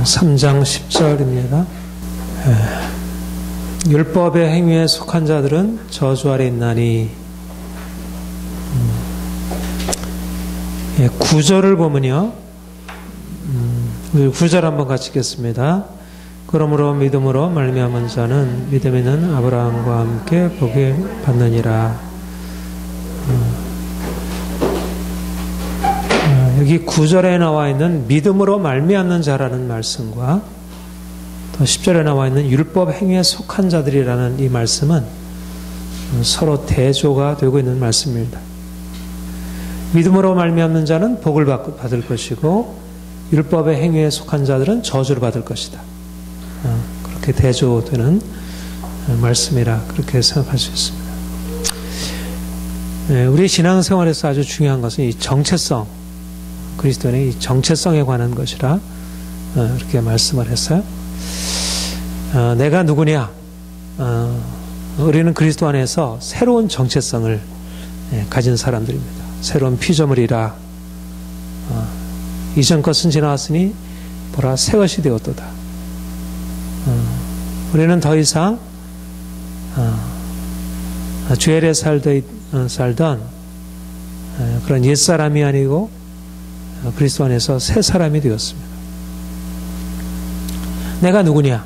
3장 10절입니다. 율법의 행위에 속한 자들은 저주 아래 있나니. 9절을 보면요. 9절 한번 같이 읽겠습니다. 그러므로 믿음으로 말미암은 자는 믿음 있는 아브라함과 함께 복을 받느니라. 여기 9절에 나와 있는 믿음으로 말미암는 자라는 말씀과 또 10절에 나와 있는 율법 행위에 속한 자들이라는 이 말씀은 서로 대조가 되고 있는 말씀입니다. 믿음으로 말미암는 자는 복을 받을 것이고 율법의 행위에 속한 자들은 저주를 받을 것이다. 그렇게 대조되는 말씀이라 그렇게 생각할 수 있습니다. 우리 신앙생활에서 아주 중요한 것은 이 정체성, 그리스도인의 이 정체성에 관한 것이라 이렇게 말씀을 했어요. 내가 누구냐? 우리는 그리스도 안에서 새로운 정체성을 가진 사람들입니다. 새로운 피조물이라. 이전 것은 지나왔으니 보라 새 것이 되었도다. 우리는 더 이상 죄 아래 살던 그런 옛사람이 아니고 그리스도 안에서 새 사람이 되었습니다. 내가 누구냐?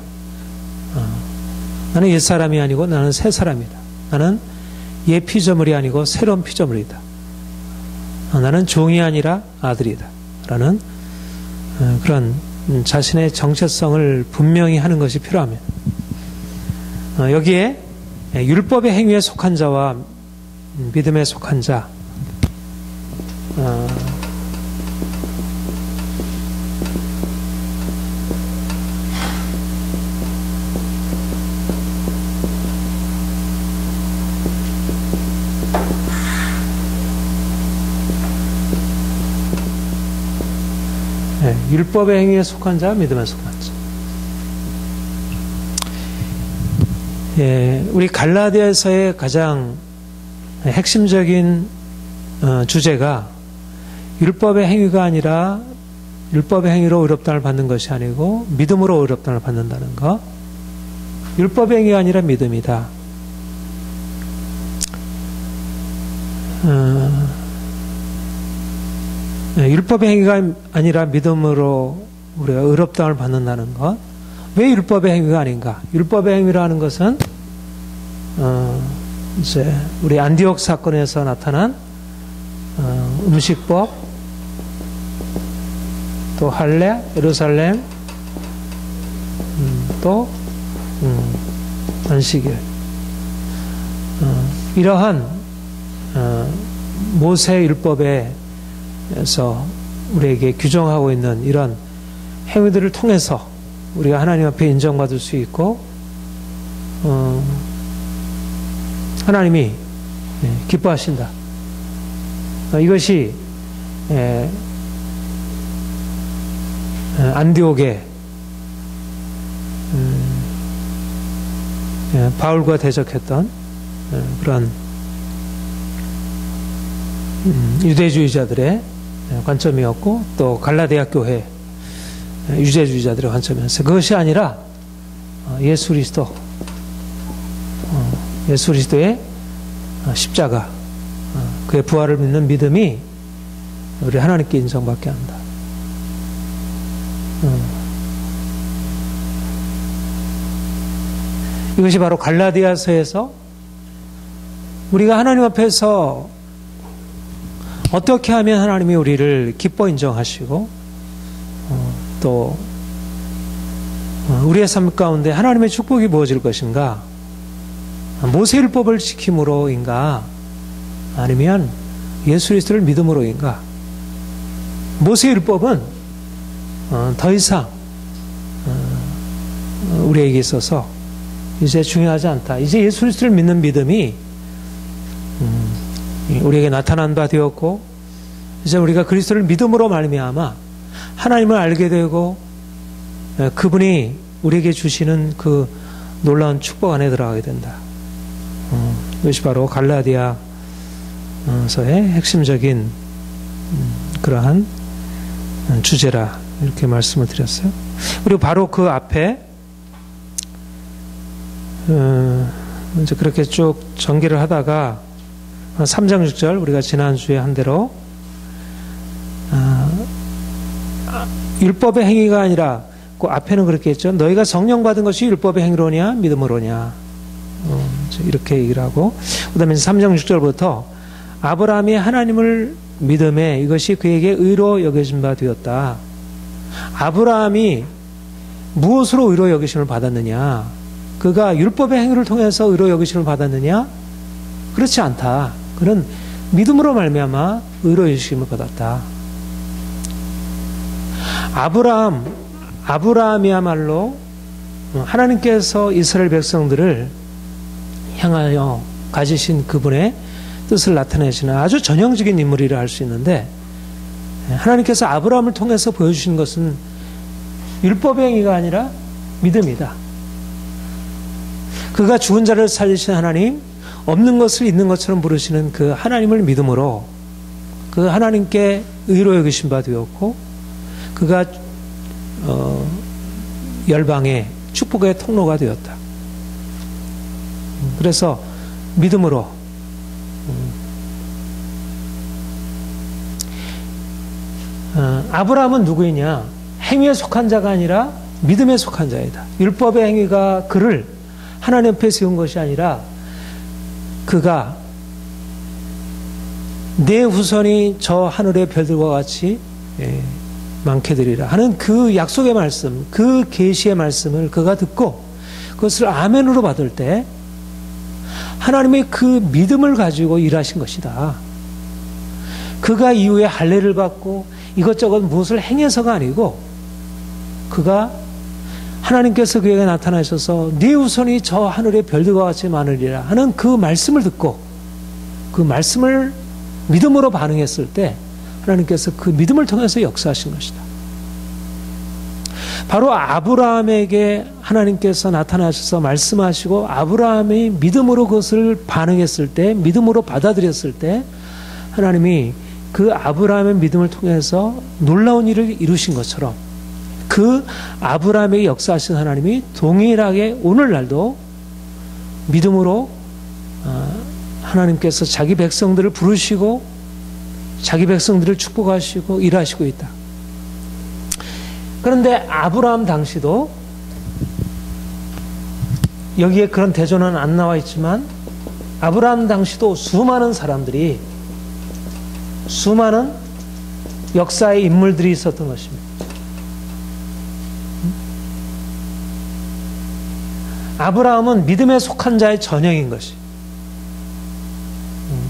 나는 옛사람이 아니고 나는 새 사람이다. 나는 옛 피조물이 아니고 새로운 피조물이다. 나는 종이 아니라 아들이다. 라는 그런 자신의 정체성을 분명히 하는 것이 필요합니다. 여기에 율법의 행위에 속한 자와 믿음에 속한 자, 율법의 행위에 속한 자, 믿음에 속한 자. 우리 갈라디아서의 가장 핵심적인 주제가 율법의 행위가 아니라 율법의 행위로 의롭다함을 받는 것이 아니고 믿음으로 의롭다함을 받는다는 것. 율법의 행위가 아니라 믿음이다. 율법의 행위가 아니라 믿음으로 우리가 의롭다함을 받는다는 것. 왜 율법의 행위가 아닌가? 율법의 행위라는 것은 이제 우리 안디옥 사건에서 나타난 음식법, 또 할례, 예루살렘, 또 안식일. 이러한 모세 율법에서 우리에게 규정하고 있는 이런 행위들을 통해서 우리가 하나님 앞에 인정받을 수 있고 하나님이 기뻐하신다. 이것이 안디옥의 바울과 대적했던 그런 유대주의자들의 관점이었고 또 갈라디아 교회 유대주의자들의 관점이었어요. 그것이 아니라 예수 그리스도의 십자가, 그의 부활을 믿는 믿음이 우리 하나님께 인정받게 한다. 이것이 바로 갈라디아서에서 우리가 하나님 앞에서 어떻게 하면 하나님이 우리를 기뻐 인정하시고 또 우리의 삶 가운데 하나님의 축복이 부어질 것인가? 모세율법을 지킴으로인가? 아니면 예수 그리스도를 믿음으로인가? 모세율법은 더 이상 우리에게 있어서 이제 중요하지 않다. 이제 예수 그리스도를 믿는 믿음이 우리에게 나타난 바 되었고 이제 우리가 그리스도를 믿음으로 말미암아 하나님을 알게 되고 그분이 우리에게 주시는 그 놀라운 축복 안에 들어가게 된다. 이것이 바로 갈라디아서의 핵심적인 그러한 주제라 이렇게 말씀을 드렸어요. 그리고 바로 그 앞에 이제 그렇게 쭉 전개를 하다가 3장 6절 우리가 지난주에 한 대로 율법의 행위가 아니라 그 앞에는 그렇게 했죠. 너희가 성령 받은 것이 율법의 행위로냐 믿음으로냐 이렇게 얘기를 하고 그 다음에 3장 6절부터 아브라함이 하나님을 믿음에 이것이 그에게 의로 여겨진 바 되었다. 아브라함이 무엇으로 의로 여기심을 받았느냐? 그가 율법의 행위를 통해서 의로 여기심을 받았느냐? 그렇지 않다. 그는 믿음으로 말미암아 의로 여기심을 받았다. 아브라함이야말로 하나님께서 이스라엘 백성들을 향하여 가지신 그분의 뜻을 나타내시는 아주 전형적인 인물이라 할 수 있는데, 하나님께서 아브라함을 통해서 보여주신 것은 율법의 행위가 아니라 믿음이다. 그가 죽은 자를 살리신 하나님, 없는 것을 있는 것처럼 부르시는 그 하나님을 믿음으로 그 하나님께 의로 여기신 바 되었고, 그가 열방의 축복의 통로가 되었다. 그래서 믿음으로 아브라함은 누구이냐? 행위에 속한 자가 아니라 믿음에 속한 자이다. 율법의 행위가 그를 하나님 앞에 세운 것이 아니라 그가 내 후손이 저 하늘의 별들과 같이 많게 되리라 하는 그 약속의 말씀, 그 계시의 말씀을 그가 듣고 그것을 아멘으로 받을 때 하나님의 그 믿음을 가지고 일하신 것이다. 그가 이후에 할례를 받고 이것저것 무엇을 행해서가 아니고 그가 하나님께서 그에게 나타나셔서 네 후손이 저 하늘의 별들과 같이 많으리라 하는 그 말씀을 듣고 그 말씀을 믿음으로 반응했을 때 하나님께서 그 믿음을 통해서 역사하신 것이다. 바로 아브라함에게 하나님께서 나타나셔서 말씀하시고 아브라함이 믿음으로 그것을 반응했을 때, 믿음으로 받아들였을 때 하나님이 그 아브라함의 믿음을 통해서 놀라운 일을 이루신 것처럼 그 아브라함에게 역사하신 하나님이 동일하게 오늘날도 믿음으로 하나님께서 자기 백성들을 부르시고 자기 백성들을 축복하시고 일하시고 있다. 그런데 아브라함 당시도 여기에 그런 대조는 안 나와 있지만 아브라함 당시도 수많은 사람들이 수많은 역사의 인물들이 있었던 것입니다. 아브라함은 믿음에 속한 자의 전형인 것이.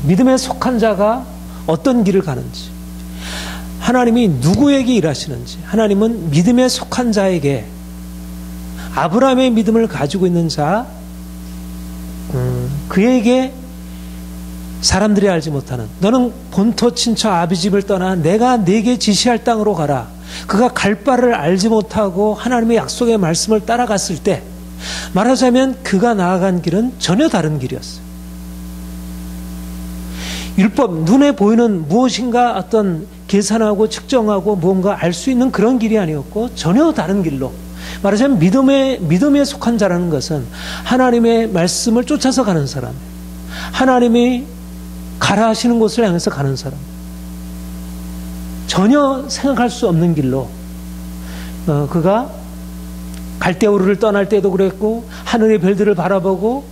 믿음에 속한 자가 어떤 길을 가는지, 하나님이 누구에게 일하시는지, 하나님은 믿음에 속한 자에게, 아브라함의 믿음을 가지고 있는 자, 그에게 사람들이 알지 못하는, 너는 본토 친처 아비 집을 떠나 내가 네게 지시할 땅으로 가라. 그가 갈 바를 알지 못하고 하나님의 약속의 말씀을 따라갔을 때, 말하자면 그가 나아간 길은 전혀 다른 길이었어요. 율법, 눈에 보이는 무엇인가 어떤 계산하고 측정하고 무언가 알 수 있는 그런 길이 아니었고 전혀 다른 길로, 말하자면 믿음에 속한 자라는 것은 하나님의 말씀을 쫓아서 가는 사람, 하나님이 가라 하시는 곳을 향해서 가는 사람, 전혀 생각할 수 없는 길로 그가 갈대우르를 떠날 때도 그랬고, 하늘의 별들을 바라보고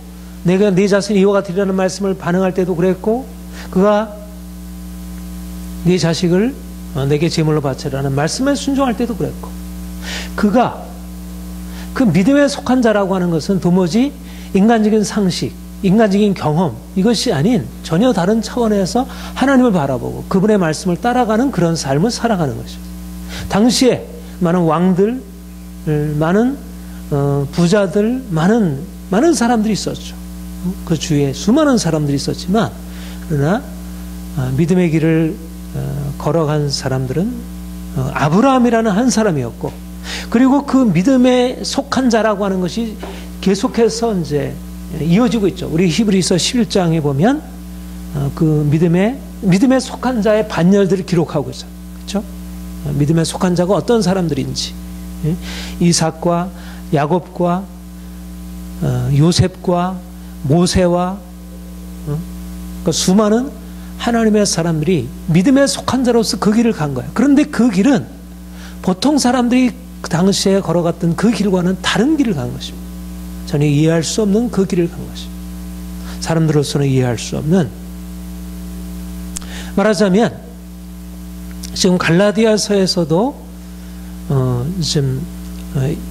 내가 네 자신이 이와 같으리라는 말씀을 반응할 때도 그랬고, 그가 네 자식을 내게 제물로 바치라는 말씀에 순종할 때도 그랬고, 그가 그 믿음에 속한 자라고 하는 것은 도무지 인간적인 상식, 인간적인 경험, 이것이 아닌 전혀 다른 차원에서 하나님을 바라보고 그분의 말씀을 따라가는 그런 삶을 살아가는 것이죠. 당시에 많은 왕들, 많은 부자들, 많은 사람들이 있었죠. 그 주위에 수많은 사람들이 있었지만, 그러나 믿음의 길을 걸어간 사람들은 아브라함이라는 한 사람이었고, 그리고 그 믿음에 속한 자라고 하는 것이 계속해서 이제 이어지고 있죠. 우리 히브리서 11장에 보면 그 믿음에 속한 자의 반열들을 기록하고 있어요. 그렇죠? 믿음에 속한 자가 어떤 사람들인지 이삭과 야곱과 요셉과 모세와 그러니까 수많은 하나님의 사람들이 믿음에 속한 자로서 그 길을 간 거예요. 그런데 그 길은 보통 사람들이 그 당시에 걸어갔던 그 길과는 다른 길을 간 것입니다. 전혀 이해할 수 없는 그 길을 간 것입니다. 사람들로서는 이해할 수 없는, 말하자면 지금 갈라디아서에서도 좀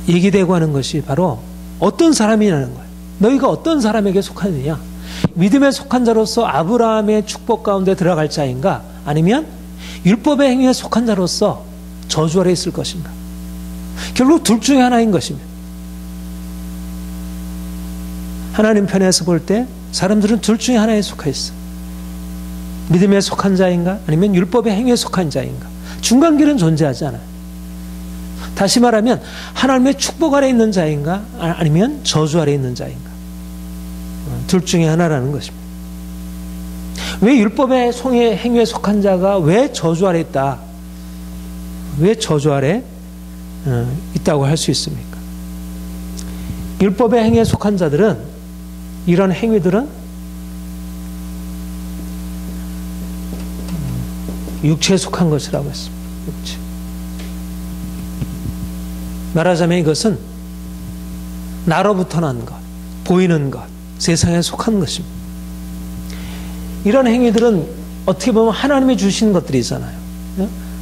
얘기되고 하는 것이 바로 어떤 사람이라는 거예요. 너희가 어떤 사람에게 속하느냐? 믿음에 속한 자로서 아브라함의 축복 가운데 들어갈 자인가? 아니면 율법의 행위에 속한 자로서 저주 아래 있을 것인가? 결국 둘 중에 하나인 것입니다. 하나님 편에서 볼 때 사람들은 둘 중에 하나에 속해 있어. 믿음에 속한 자인가? 아니면 율법의 행위에 속한 자인가? 중간길은 존재하지 않아요. 다시 말하면 하나님의 축복 아래 있는 자인가? 아니면 저주 아래 있는 자인가? 둘 중에 하나라는 것입니다. 왜 율법의 행위에 속한 자가 왜 저주 아래 있다? 왜 저주 아래 있다고 할 수 있습니까? 율법의 행위에 속한 자들은, 이런 행위들은 육체에 속한 것이라고 했습니다. 육체. 말하자면 이것은 나로부터 난 것, 보이는 것, 세상에 속한 것입니다. 이런 행위들은 어떻게 보면 하나님이 주신 것들이잖아요.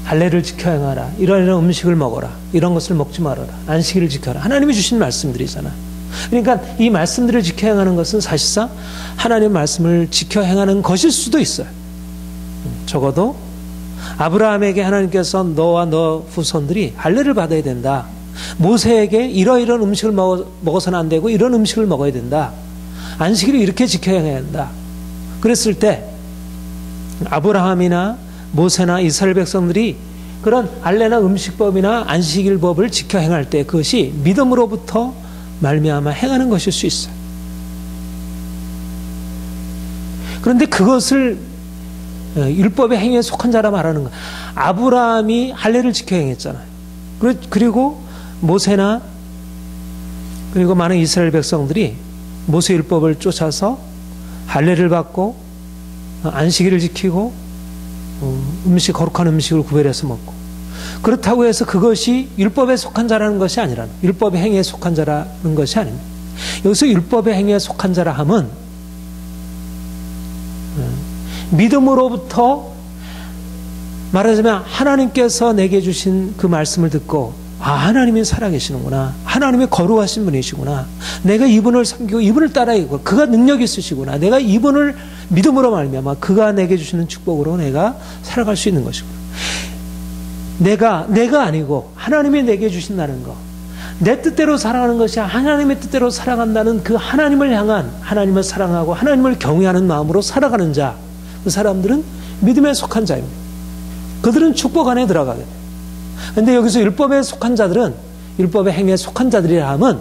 할례를 지켜 행하라, 이런 음식을 먹어라, 이런 것을 먹지 말아라, 안식일을 지켜라, 하나님이 주신 말씀들이잖아요. 그러니까 이 말씀들을 지켜 행하는 것은 사실상 하나님의 말씀을 지켜 행하는 것일 수도 있어요. 적어도 아브라함에게 하나님께서 너와 너 후손들이 할례를 받아야 된다, 모세에게 이러이런 음식을 먹어서는 안 되고 이런 음식을 먹어야 된다, 안식일을 이렇게 지켜 행해야 한다, 그랬을 때 아브라함이나 모세나 이스라엘 백성들이 그런 할례나 음식법이나 안식일법을 지켜 행할 때 그것이 믿음으로부터 말미암아 행하는 것일 수 있어요. 그런데 그것을 율법의 행위에 속한 자라 말하는 것. 아브라함이 할례를 지켜 행했잖아요. 그리고 모세나 그리고 많은 이스라엘 백성들이 모세 율법을 쫓아서 할례를 받고 안식일을 지키고 거룩한 음식을 구별해서 먹고, 그렇다고 해서 그것이 율법에 속한 자라는 것이 아니라, 율법의 행위에 속한 자라는 것이 아닙니다. 여기서 율법의 행위에 속한 자라 함은 믿음으로부터, 말하자면 하나님께서 내게 주신 그 말씀을 듣고, 아, 하나님이 살아계시는구나, 하나님이 거룩하신 분이시구나, 내가 이분을 섬기고 이분을 따라가고 그가 능력이 있으시구나, 내가 이분을 믿음으로 말미암아 그가 내게 주시는 축복으로 내가 살아갈 수 있는 것이구나, 내가 아니고 하나님이 내게 주신다는 것, 내 뜻대로 살아가는 것이 하나님의 뜻대로 살아간다는 그 하나님을 향한, 하나님을 사랑하고 하나님을 경외하는 마음으로 살아가는 자, 그 사람들은 믿음에 속한 자입니다. 그들은 축복 안에 들어가게 돼요. 그런데 여기서 율법에 속한 자들은, 율법의 행위에 속한 자들이라 함은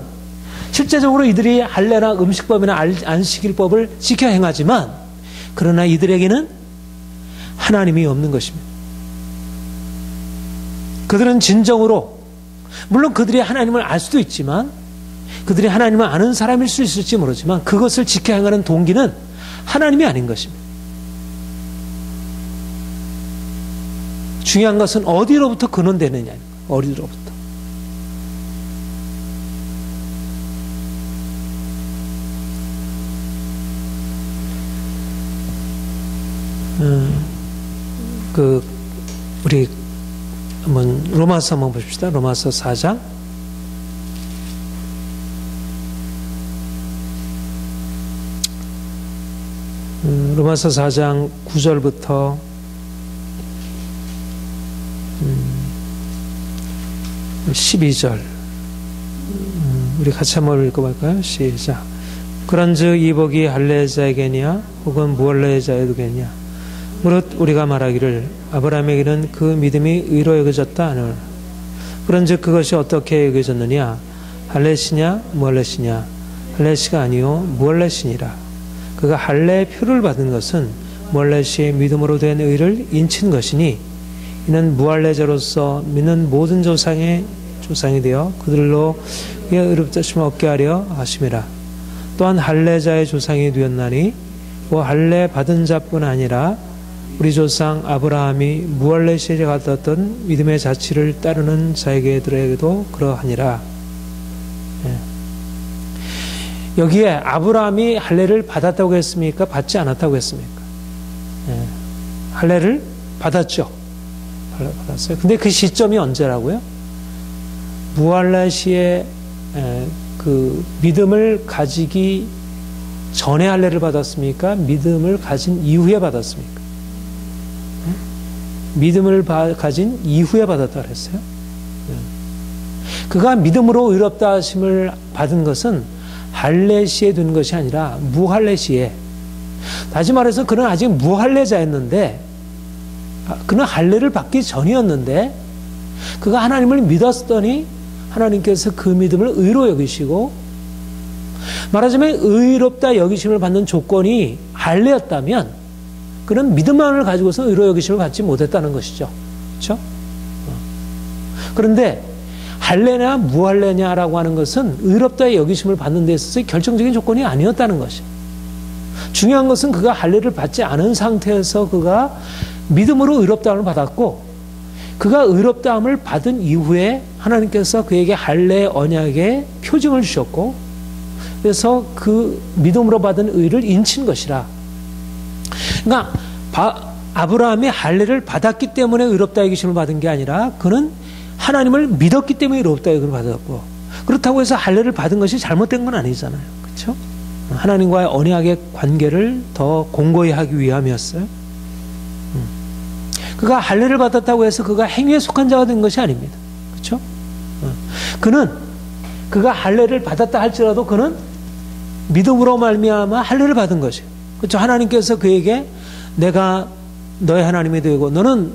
실제적으로 이들이 할례나 음식법이나 안식일법을 지켜 행하지만, 그러나 이들에게는 하나님이 없는 것입니다. 그들은 진정으로, 물론 그들이 하나님을 알 수도 있지만, 그들이 하나님을 아는 사람일 수 있을지 모르지만, 그것을 지켜 행하는 동기는 하나님이 아닌 것입니다. 중요한 것은 어디로부터 근원되느냐, 어디로부터. 우리 한번 로마서 한번 보십시다. 로마서 4장. 로마서 4장 9절부터 12절. 우리 같이 한번 읽어볼까요? 시작. 그런즉 이복이 할례자에게냐 혹은 무할례자에게냐, 무릇 우리가 말하기를 아브라함에게는 그 믿음이 의로 여겨졌다 하노라. 그런즉 그것이 어떻게 여겨졌느냐, 할례시냐 무할례시냐, 할례시가 아니요 무할례시니라. 그가 할례의 표를 받은 것은 무할례시의 믿음으로 된 의를 인친 것이니, 이는 무할례자로서 믿는 모든 조상의 조상이 되어 그들로 의롭다심을 얻게 하려 하심이라. 또한 할례자의 조상이 되었나니 그 할례 받은 자뿐 아니라 우리 조상 아브라함이 무할례 시에 갖았던 믿음의 자치를 따르는 자에게도 그러하니라. 여기에 아브라함이 할례를 받았다고 했습니까? 받지 않았다고 했습니까? 할례를 받았죠. 할례 받았어요. 근데 그 시점이 언제라고요? 무할례 시에 그 믿음을 가지기 전에 할례를 받았습니까? 믿음을 가진 이후에 받았습니까? 믿음을 가진 이후에 받았다 그랬어요. 그가 믿음으로 의롭다 하심을 받은 것은 할례 시에 된 것이 아니라 무할례 시에. 다시 말해서 그는 아직 무할례자였는데, 그는 할례를 받기 전이었는데, 그가 하나님을 믿었더니 하나님께서 그 믿음을 의로 여기시고, 말하자면 의롭다 여기심을 받는 조건이 할례였다면 그는 믿음만을 가지고서 의로 여기심을 받지 못했다는 것이죠. 그렇죠? 그런데 할례냐 무할례냐라고 하는 것은 의롭다 여기심을 받는 데 있어서 결정적인 조건이 아니었다는 것이죠. 중요한 것은 그가 할례를 받지 않은 상태에서 그가 믿음으로 의롭다함을 받았고, 그가 의롭다함을 받은 이후에 하나님께서 그에게 할례 언약의 표징을 주셨고, 그래서 그 믿음으로 받은 의를 인친 것이라. 그러니까 아브라함이 할례를 받았기 때문에 의롭다 여기심을 받은 게 아니라 그는 하나님을 믿었기 때문에 의롭다 여김을 받았고, 그렇다고 해서 할례를 받은 것이 잘못된 건 아니잖아요. 그렇죠? 하나님과의 언약의 관계를 더 공고히 하기 위함이었어요. 그가 할례를 받았다고 해서 그가 행위에 속한 자가 된 것이 아닙니다. 그렇죠? 그가 할례를 받았다 할지라도 그는 믿음으로 말미암아 할례를 받은 것이에요. 그렇죠? 하나님께서 그에게 내가 너의 하나님이 되고 너는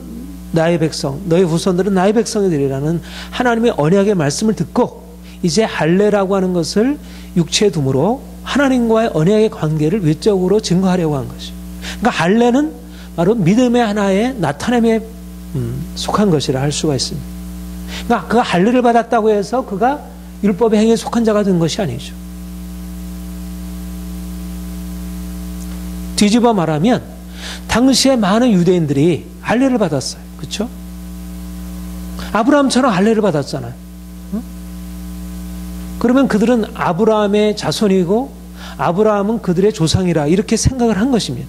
나의 백성, 너의 후손들은 나의 백성이 되리라는 하나님의 언약의 말씀을 듣고 이제 할례라고 하는 것을 육체에 둠으로 하나님과의 언약의 관계를 외적으로 증거하려고 한 것이에요. 그러니까 할례는 바로 믿음의 하나의 나타남에 속한 것이라 할 수가 있습니다. 그러니까 그가 할례를 받았다고 해서 그가 율법의 행위에 속한 자가 된 것이 아니죠. 뒤집어 말하면 당시에 많은 유대인들이 할례를 받았어요. 그렇죠? 아브라함처럼 할례를 받았잖아요. 그러면 그들은 아브라함의 자손이고 아브라함은 그들의 조상이라 이렇게 생각을 한 것입니다.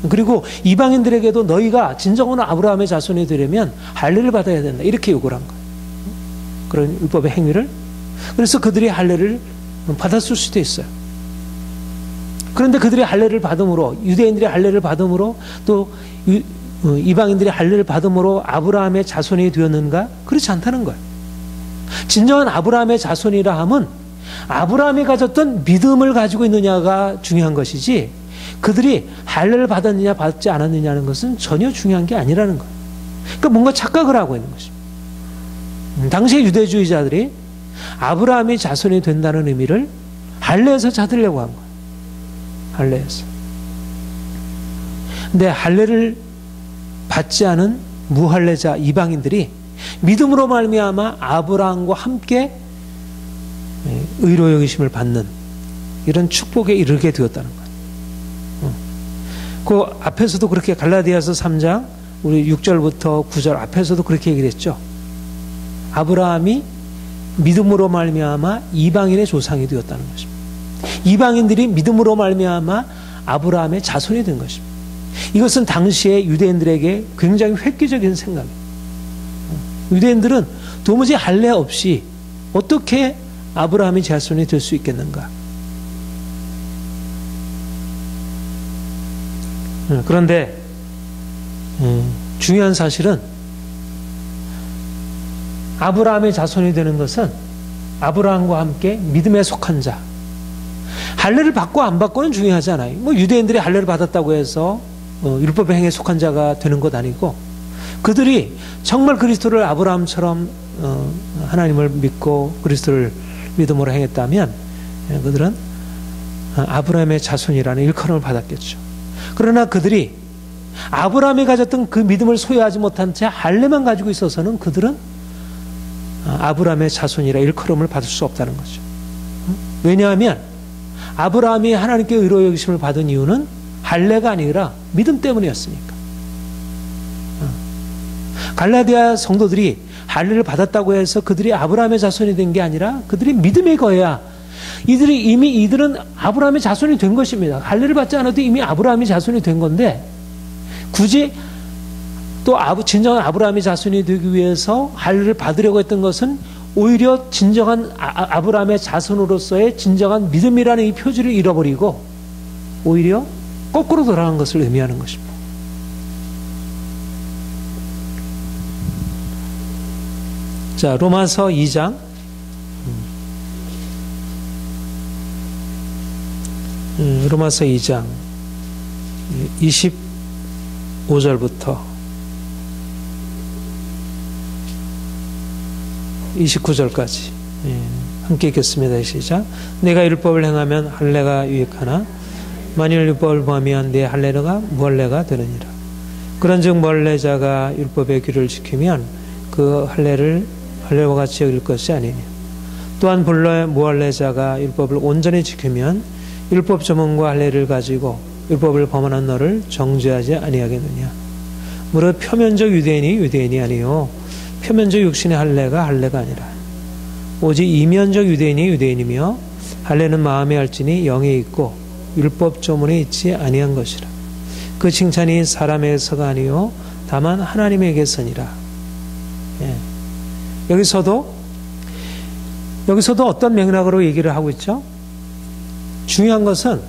그리고 이방인들에게도 너희가 진정으로 아브라함의 자손이 되려면 할례를 받아야 된다 이렇게 요구를 한 거예요. 그런 율법의 행위를. 그래서 그들이 할례를 받았을 수도 있어요. 그런데 그들이 할례를 받음으로, 유대인들이 할례를 받음으로, 또 이방인들이 할례를 받음으로 아브라함의 자손이 되었는가? 그렇지 않다는 거예요. 진정한 아브라함의 자손이라 함은 아브라함이 가졌던 믿음을 가지고 있느냐가 중요한 것이지, 그들이 할례를 받았느냐 받지 않았느냐는 것은 전혀 중요한 게 아니라는 거예요. 그러니까 뭔가 착각을 하고 있는 것입니다. 당시의 유대주의자들이 아브라함이 자손이 된다는 의미를 할례에서 찾으려고 한 거예요. 할례에서. 근데 할례를 받지 않은 무할례자 이방인들이 믿음으로 말미암아 아브라함과 함께 의로 여기심을 받는 이런 축복에 이르게 되었다는 거예요. 그 앞에서도 그렇게 갈라디아서 3장 우리 6절부터 9절 앞에서도 그렇게 얘기를 했죠. 아브라함이 믿음으로 말미암아 이방인의 조상이 되었다는 것입니다. 이방인들이 믿음으로 말미암아 아브라함의 자손이 된 것입니다. 이것은 당시의 유대인들에게 굉장히 획기적인 생각이에요. 유대인들은 도무지 할례 없이 어떻게 아브라함의 자손이 될 수 있겠는가? 그런데 중요한 사실은 아브라함의 자손이 되는 것은 아브라함과 함께 믿음에 속한 자. 할례를 받고 안 받고는 중요하지 않아요. 뭐 유대인들이 할례를 받았다고 해서 율법의 행위에 속한 자가 되는 것 아니고, 그들이 정말 그리스도를 아브라함처럼 하나님을 믿고 그리스도를 믿음으로 행했다면 그들은 아브라함의 자손이라는 일컬음을 받았겠죠. 그러나 그들이 아브라함이 가졌던 그 믿음을 소유하지 못한 채 할례만 가지고 있어서는 그들은 아브라함의 자손이라 일컬음을 받을 수 없다는 거죠. 왜냐하면 아브라함이 하나님께 의로 여기심을 받은 이유는 할례가 아니라 믿음 때문이었으니까. 갈라디아 성도들이 할례를 받았다고 해서 그들이 아브라함의 자손이 된 게 아니라 그들이 믿음에 거해야 이들은 아브라함의 자손이 된 것입니다. 할례를 받지 않아도 이미 아브라함의 자손이 된 건데 굳이 또 진정한 아브라함의 자손이 되기 위해서 할례를 받으려고 했던 것은 오히려 진정한 아브라함의 자손으로서의 진정한 믿음이라는 이 표지를 잃어버리고 오히려 거꾸로 돌아간 것을 의미하는 것입니다. 자, 로마서 2장 로마서 2장 25절부터 29절까지 함께 읽겠습니다. 시작. 내가 율법을 행하면 할례가 유익하나 만일 율법을 범하면 내 할례가 무할례가 되느니라. 그런즉 무할례자가 율법의 규를 지키면 그 할례와 같이 여길 것이 아니냐. 또한 본래 무할례자가 율법을 온전히 지키면 율법 조문과 할례를 가지고 율법을 범하는 너를 정죄하지 아니하겠느냐. 무릇 표면적 유대인이 아니요 표면적 육신의 할례가 아니라 오직 이면적 유대인이 유대인이며 할례는 마음에 할지니 영에 있고 율법 조문에 있지 아니한 것이라. 그 칭찬이 사람에게서가 아니요 다만 하나님에게서니라. 여기서도 어떤 맥락으로 얘기를 하고 있죠? 중요한 것은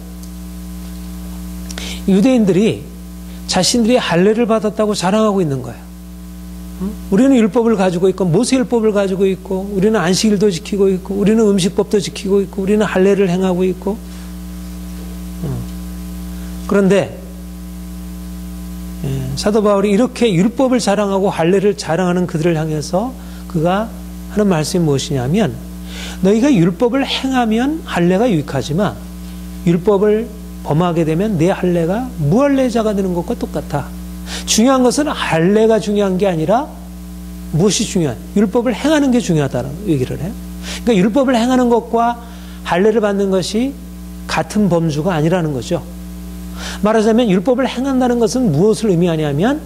유대인들이 자신들이 할례를 받았다고 자랑하고 있는 거예요. 우리는 율법을 가지고 있고 모세 율법을 가지고 있고 우리는 안식일도 지키고 있고 우리는 음식법도 지키고 있고 우리는 할례를 행하고 있고 그런데 사도 바울이 이렇게 율법을 자랑하고 할례를 자랑하는 그들을 향해서 그가 하는 말씀이 무엇이냐면 너희가 율법을 행하면 할례가 유익하지만 율법을 범하게 되면 내 할례가 무할례자가 되는 것과 똑같아. 중요한 것은 할례가 중요한 게 아니라 무엇이 중요한? 율법을 행하는 게 중요하다는 얘기를 해요. 그러니까 율법을 행하는 것과 할례를 받는 것이 같은 범주가 아니라는 거죠. 말하자면 율법을 행한다는 것은 무엇을 의미하냐면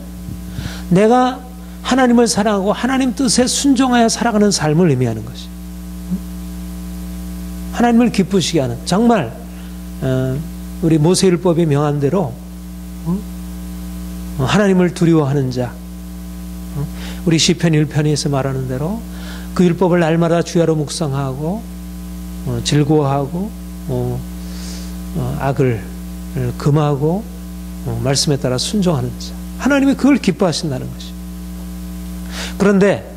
내가 하나님을 사랑하고 하나님 뜻에 순종하여 살아가는 삶을 의미하는 것이. 하나님을 기쁘시게 하는 정말 우리 모세율법이 명한 대로 하나님을 두려워하는 자, 우리 시편 1편에서 말하는 대로 그 율법을 날마다 주야로 묵상하고 즐거워하고 악을 금하고 말씀에 따라 순종하는 자, 하나님이 그걸 기뻐하신다는 것이. 그런데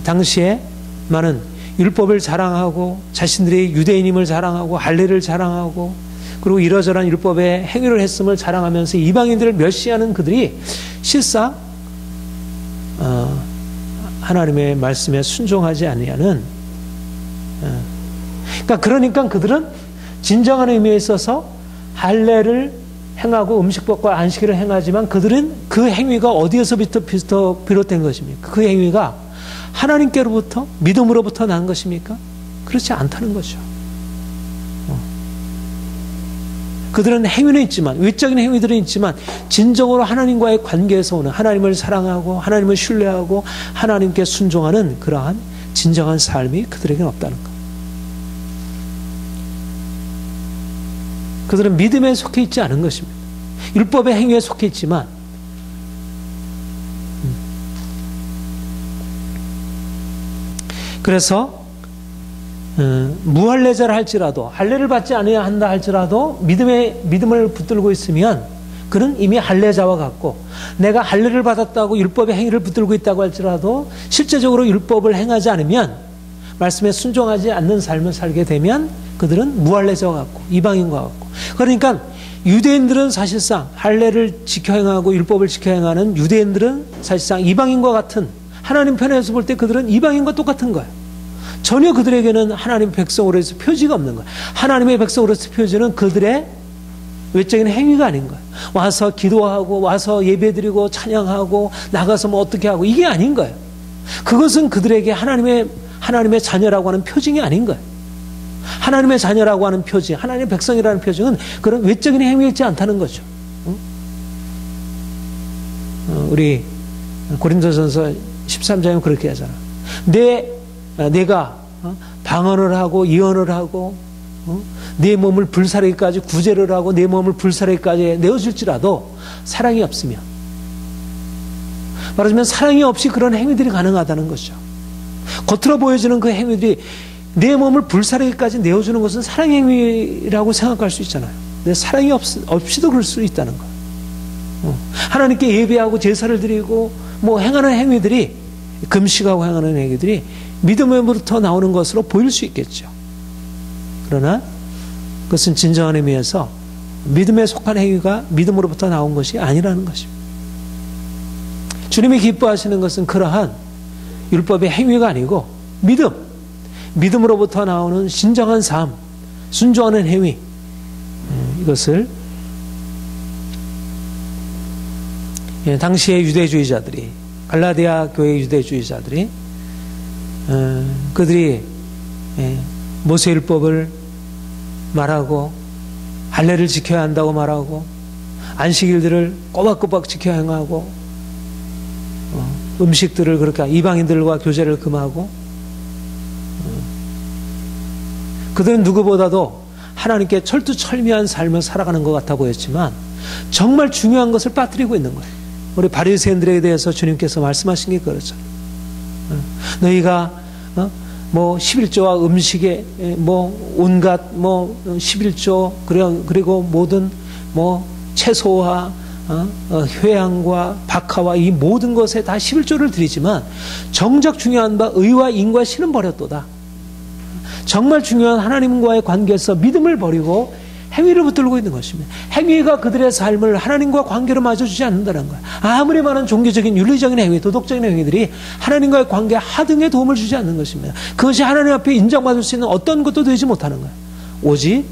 당시에 많은 율법을 자랑하고 자신들이 유대인임을 자랑하고 할례를 자랑하고 그리고 이러저러한 율법의 행위를 했음을 자랑하면서 이방인들을 멸시하는 그들이 실상 하나님의 말씀에 순종하지 아니하는 그러니까 그들은 진정한 의미에 있어서 할례를 행하고 음식법과 안식일을 행하지만 그들은 그 행위가 어디에서부터 비롯된 것입니까? 그 행위가 하나님께로부터 믿음으로부터 난 것입니까? 그렇지 않다는 거죠. 그들은 행위는 있지만 외적인 행위들은 있지만 진정으로 하나님과의 관계에서 오는 하나님을 사랑하고 하나님을 신뢰하고 하나님께 순종하는 그러한 진정한 삶이 그들에게는 없다는 것. 그들은 믿음에 속해 있지 않은 것입니다. 율법의 행위에 속해 있지만 그래서 무할례자라 할지라도 할례를 받지 않아야 한다 할지라도 믿음을 붙들고 있으면 그는 이미 할례자와 같고 내가 할례를 받았다고 율법의 행위를 붙들고 있다고 할지라도 실제적으로 율법을 행하지 않으면 말씀에 순종하지 않는 삶을 살게 되면 그들은 무할례자와 같고 이방인과 같고 그러니까 유대인들은 사실상 할례를 지켜 행하고 율법을 지켜 행하는 유대인들은 사실상 이방인과 같은 하나님 편에서 볼 때 그들은 이방인과 똑같은 거예요. 전혀 그들에게는 하나님 백성으로서 표지가 없는 거예요. 하나님의 백성으로서 표지는 그들의 외적인 행위가 아닌 거예요. 와서 기도하고 와서 예배드리고 찬양하고 나가서 뭐 어떻게 하고 이게 아닌 거예요. 그것은 그들에게 하나님의 자녀라고 하는 표징이 아닌 거예요. 하나님의 자녀라고 하는 표징, 하나님의 백성이라는 표징은 그런 외적인 행위에 있지 않다는 거죠. 우리 고린도전서 13장에 그렇게 하잖아. 내가 방언을 하고 예언을 하고 내 몸을 불사르기까지 구제를 하고 내 몸을 불사르기까지 내어줄지라도 사랑이 없으면, 말하자면 사랑이 없이 그런 행위들이 가능하다는 것이죠. 겉으로 보여지는 그 행위들이 내 몸을 불사르기까지 내어주는 것은 사랑의 행위라고 생각할 수 있잖아요. 근데 사랑이 없이도 그럴 수 있다는 거예요. 하나님께 예배하고 제사를 드리고 뭐 행하는 행위들이, 금식하고 행하는 행위들이 믿음으로부터 나오는 것으로 보일 수 있겠죠. 그러나 그것은 진정한 의미에서 믿음에 속한 행위가 믿음으로부터 나온 것이 아니라는 것입니다. 주님이 기뻐하시는 것은 그러한 율법의 행위가 아니고 믿음으로부터 나오는 진정한 삶, 순종하는 행위, 이것을 당시의 유대주의자들이, 갈라디아 교회 유대주의자들이 그들이 모세율법을 말하고 할례를 지켜야 한다고 말하고 안식일들을 꼬박꼬박 지켜야 행하고 음식들을 그렇게 이방인들과 교제를 금하고, 그들은 누구보다도 하나님께 철두철미한 삶을 살아가는 것 같아 보였지만 정말 중요한 것을 빠뜨리고 있는 거예요. 우리 바리새인들에 대해서 주님께서 말씀하신 게 그렇죠. 너희가 뭐 11조와 음식에 뭐 온갖 뭐 11조 그리고 모든 뭐 채소와 회양과 박하와 이 모든 것에 다 11조를 드리지만 정작 중요한 바 의와 인과 신은 버렸도다. 정말 중요한 하나님과의 관계에서 믿음을 버리고 행위를 붙들고 있는 것입니다. 행위가 그들의 삶을 하나님과 관계로 맞춰주지 않는다는 거예요. 아무리 많은 종교적인 윤리적인 행위, 도덕적인 행위들이 하나님과의 관계 하등에 도움을 주지 않는 것입니다. 그것이 하나님 앞에 인정받을 수 있는 어떤 것도 되지 못하는 거예요. 오직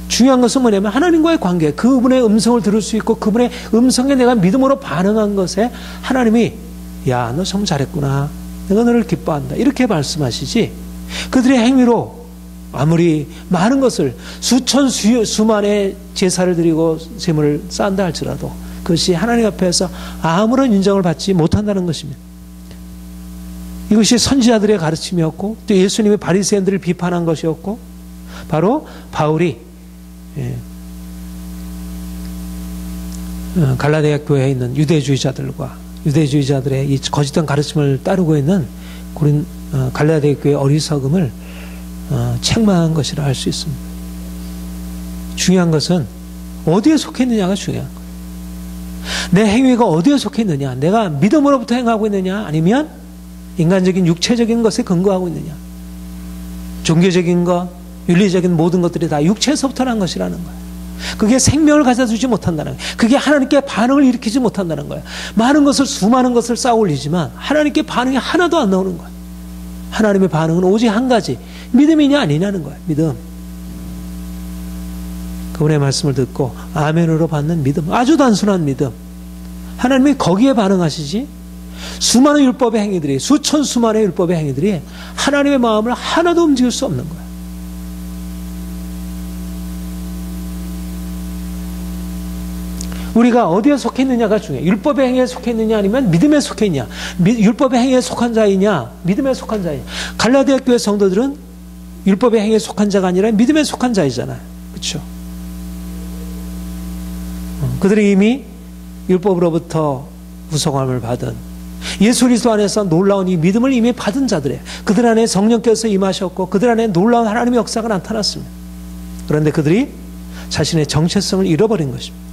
중요한 것은 뭐냐면 하나님과의 관계, 그분의 음성을 들을 수 있고 그분의 음성에 내가 믿음으로 반응한 것에 하나님이 야, 너 참 잘했구나, 내가 너를 기뻐한다, 이렇게 말씀하시지, 그들의 행위로 아무리 많은 것을 수만의 제사를 드리고 제물을 쌓는다 할지라도 그것이 하나님 앞에서 아무런 인정을 받지 못한다는 것입니다. 이것이 선지자들의 가르침이었고 또 예수님이 바리새인들을 비판한 것이었고, 바로 바울이 갈라디아 교회에 있는 유대주의자들의 이 거짓된 가르침을 따르고 있는 갈라디아 교회의 어리석음을 책망한 것이라 할 수 있습니다. 중요한 것은 어디에 속해 있느냐가 중요한 거예요. 내 행위가 어디에 속해 있느냐, 내가 믿음으로부터 행하고 있느냐, 아니면 인간적인 육체적인 것에 근거하고 있느냐. 종교적인 것, 윤리적인 모든 것들이 다 육체에서부터 난 것이라는 거예요. 그게 생명을 가져주지 못한다는 거예요. 그게 하나님께 반응을 일으키지 못한다는 거예요. 수많은 것을 쌓아 올리지만 하나님께 반응이 하나도 안 나오는 거예요. 하나님의 반응은 오직 한 가지, 믿음이냐 아니냐는 거예요. 믿음. 그분의 말씀을 듣고 아멘으로 받는 믿음, 아주 단순한 믿음. 하나님이 거기에 반응하시지, 수많은 율법의 행위들이, 수천수만의 율법의 행위들이 하나님의 마음을 하나도 움직일 수 없는 거예요. 우리가 어디에 속해 있느냐가 중요해요. 율법의 행위에 속해 있느냐 아니면 믿음에 속해 있냐. 율법의 행위에 속한 자이냐 믿음에 속한 자이냐. 갈라디아 교회 성도들은 율법의 행위에 속한 자가 아니라 믿음에 속한 자이잖아요. 그렇죠? 그들이 이미 율법으로부터 구속함을 받은, 예수 그리스도 안에서 놀라운 이 믿음을 이미 받은 자들이에요. 그들 안에 성령께서 임하셨고 그들 안에 놀라운 하나님의 역사가 나타났습니다. 그런데 그들이 자신의 정체성을 잃어버린 것입니다.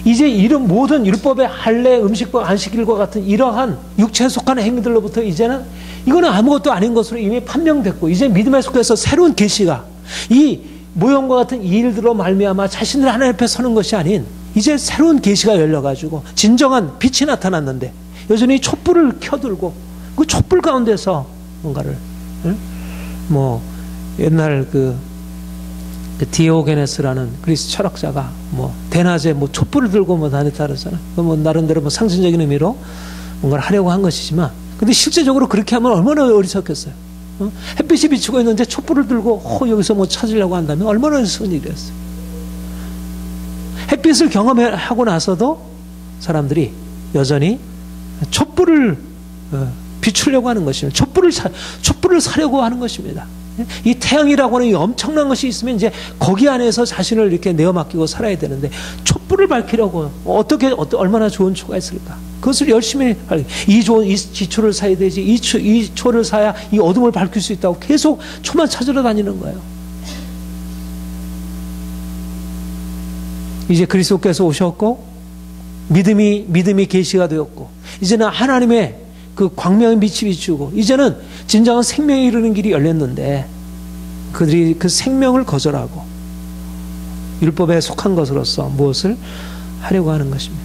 이제 이런 모든 율법의 할례, 음식법, 안식일과 같은 이러한 육체에 속한 행위들로부터 이제는 이거는 아무것도 아닌 것으로 이미 판명됐고, 이제 믿음에 속해서 새로운 계시가 이 모형과 같은 이 일들로 말미암아 자신들 하나님 앞에 서는 것이 아닌 이제 새로운 계시가 열려가지고 진정한 빛이 나타났는데 여전히 촛불을 켜들고 그 촛불 가운데서 뭔가를 뭐 옛날 그 디오게네스라는 그리스 철학자가 대낮에 촛불을 들고 다녔다 그러잖아. 나름대로 상징적인 의미로 뭔가를 하려고 한 것이지만, 근데 실제적으로 그렇게 하면 얼마나 어리석겠어요. 햇빛이 비추고 있는데 촛불을 들고 여기서 찾으려고 한다면 얼마나 어리석은 일이었어요. 햇빛을 경험하고 나서도 사람들이 여전히 촛불을 비추려고 하는 것입니다. 촛불을 사려고 하는 것입니다. 이 태양이라고 하는 이 엄청난 것이 있으면 이제 거기 안에서 자신을 이렇게 내어 맡기고 살아야 되는데, 촛불을 밝히려고 얼마나 좋은 초가 있을까? 그것을 열심히 이 지초를 사야 되지, 이 초를 사야 이 어둠을 밝힐 수 있다고 계속 초만 찾으러 다니는 거예요. 이제 그리스도께서 오셨고 믿음이 계시가 되었고, 이제는 하나님의 그 광명의 빛이 비추고, 이제는 진정한 생명에 이르는 길이 열렸는데, 그들이 그 생명을 거절하고 율법에 속한 것으로서 무엇을 하려고 하는 것입니다.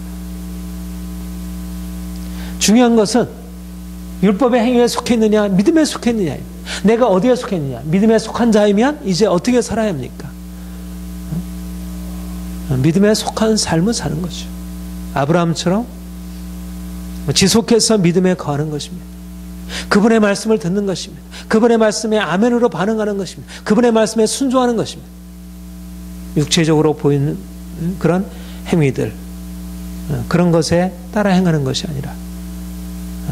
중요한 것은 율법의 행위에 속해 있느냐, 믿음에 속해 있느냐. 내가 어디에 속해 있느냐. 믿음에 속한 자이면 이제 어떻게 살아야 합니까? 믿음에 속한 삶을 사는 거죠. 아브라함처럼 지속해서 믿음에 거하는 것입니다. 그분의 말씀을 듣는 것입니다. 그분의 말씀에 아멘으로 반응하는 것입니다. 그분의 말씀에 순종하는 것입니다. 육체적으로 보이는 그런 행위들, 그런 것에 따라 행하는 것이 아니라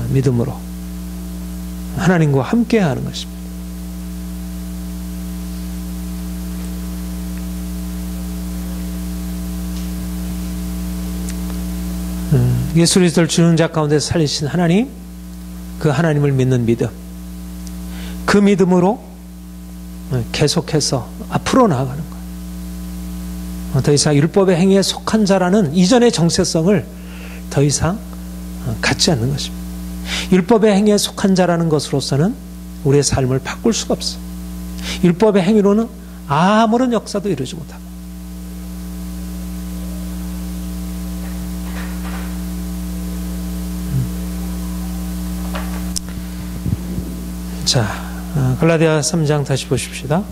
믿음으로 하나님과 함께 하는 것입니다. 예수 그리스도를 주는 자 가운데 살리신 하나님, 그 하나님을 믿는 믿음, 그 믿음으로 계속해서 앞으로 나아가는 거예요. 더 이상 율법의 행위에 속한 자라는 이전의 정체성을 더 이상 갖지 않는 것입니다. 율법의 행위에 속한 자라는 것으로서는 우리의 삶을 바꿀 수가 없어요. 율법의 행위로는 아무런 역사도 이루지 못하고, 자, 갈라디아 3장 다시 보십시다.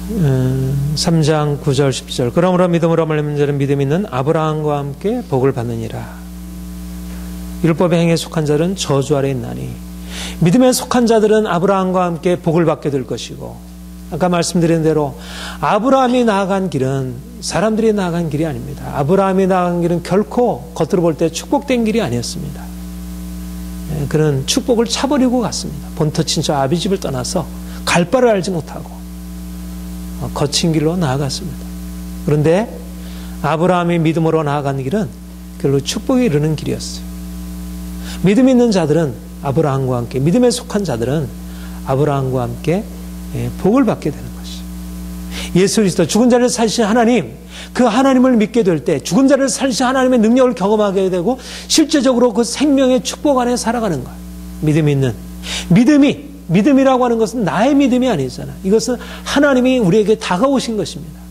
3장 9절 10절. 그러므로 믿음으로 말미암는 자는 믿음 있는 아브라함과 함께 복을 받느니라. 율법의 행위에 속한 자들은 저주 아래 있나니 믿음에 속한 자들은 아브라함과 함께 복을 받게 될 것이고, 아까 말씀드린 대로 아브라함이 나아간 길은 사람들이 나아간 길이 아닙니다. 아브라함이 나아간 길은 결코 겉으로 볼 때 축복된 길이 아니었습니다. 그는 축복을 차버리고 갔습니다. 본토 친척 아비집을 떠나서 갈 바를 알지 못하고 거친 길로 나아갔습니다. 그런데 아브라함이 믿음으로 나아간 길은 결국 축복에 이르는 길이었어요. 믿음 있는 자들은 아브라함과 함께, 믿음에 속한 자들은 아브라함과 함께 복을 받게 되는 것이죠. 예수 그리스도 죽은 자를 살리신 하나님, 그 하나님을 믿게 될 때 죽은 자를 살리신 하나님의 능력을 경험하게 되고 실제적으로 그 생명의 축복 안에 살아가는 거예요. 믿음이 있는 믿음이라고 하는 것은 나의 믿음이 아니잖아. 이것은 하나님이 우리에게 다가오신 것입니다.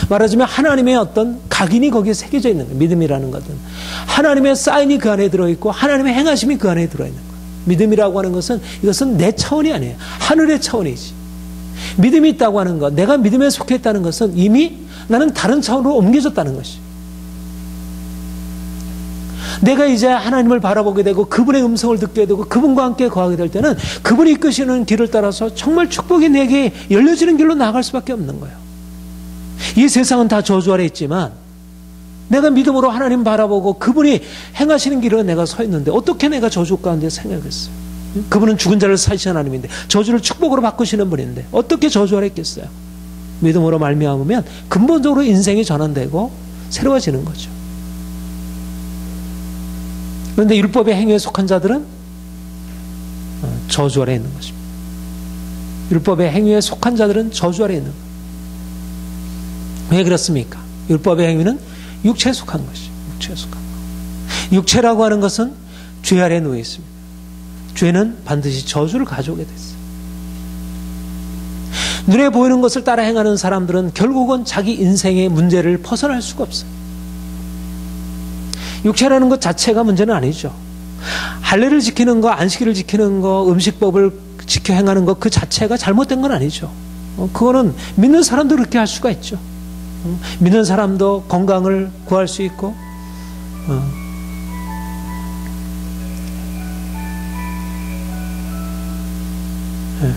말하자면 하나님의 어떤 각인이 거기에 새겨져 있는 거예요. 믿음이라는 것은 하나님의 사인이 그 안에 들어있고 하나님의 행하심이 그 안에 들어있는 거예요. 믿음이라고 하는 것은 이것은 내 차원이 아니에요. 하늘의 차원이지. 믿음이 있다고 하는 것, 내가 믿음에 속해 있다는 것은 이미 나는 다른 차원으로 옮겨졌다는 것이. 내가 이제 하나님을 바라보게 되고 그분의 음성을 듣게 되고 그분과 함께 거하게 될 때는 그분이 이끄시는 길을 따라서 정말 축복이 내게 열려지는 길로 나아갈 수밖에 없는 거예요. 이 세상은 다 저주 아래 있지만 내가 믿음으로 하나님 바라보고 그분이 행하시는 길에 내가 서 있는데 어떻게 내가 저주 가운데 생각했어요? 그분은 죽은 자를 살리신 하나님인데 저주를 축복으로 바꾸시는 분인데 어떻게 저주 아래 있겠어요? 믿음으로 말미암으면 근본적으로 인생이 전환되고 새로워지는 거죠. 그런데 율법의 행위에 속한 자들은 저주 아래 있는 것입니다. 율법의 행위에 속한 자들은 저주 아래 있는 거예요. 왜 그렇습니까? 율법의 행위는 육체에 속한 것이죠. 육체에 속한 것. 육체라고 하는 것은 죄 아래 놓여 있습니다. 죄는 반드시 저주를 가져오게 됐어요. 눈에 보이는 것을 따라 행하는 사람들은 결국은 자기 인생의 문제를 벗어날 수가 없어요. 육체라는 것 자체가 문제는 아니죠. 할례를 지키는 거, 안식일을 지키는 거, 음식법을 지켜 행하는 것 그 자체가 잘못된 건 아니죠. 그거는 믿는 사람도 그렇게 할 수가 있죠. 믿는 사람도 건강을 구할 수 있고,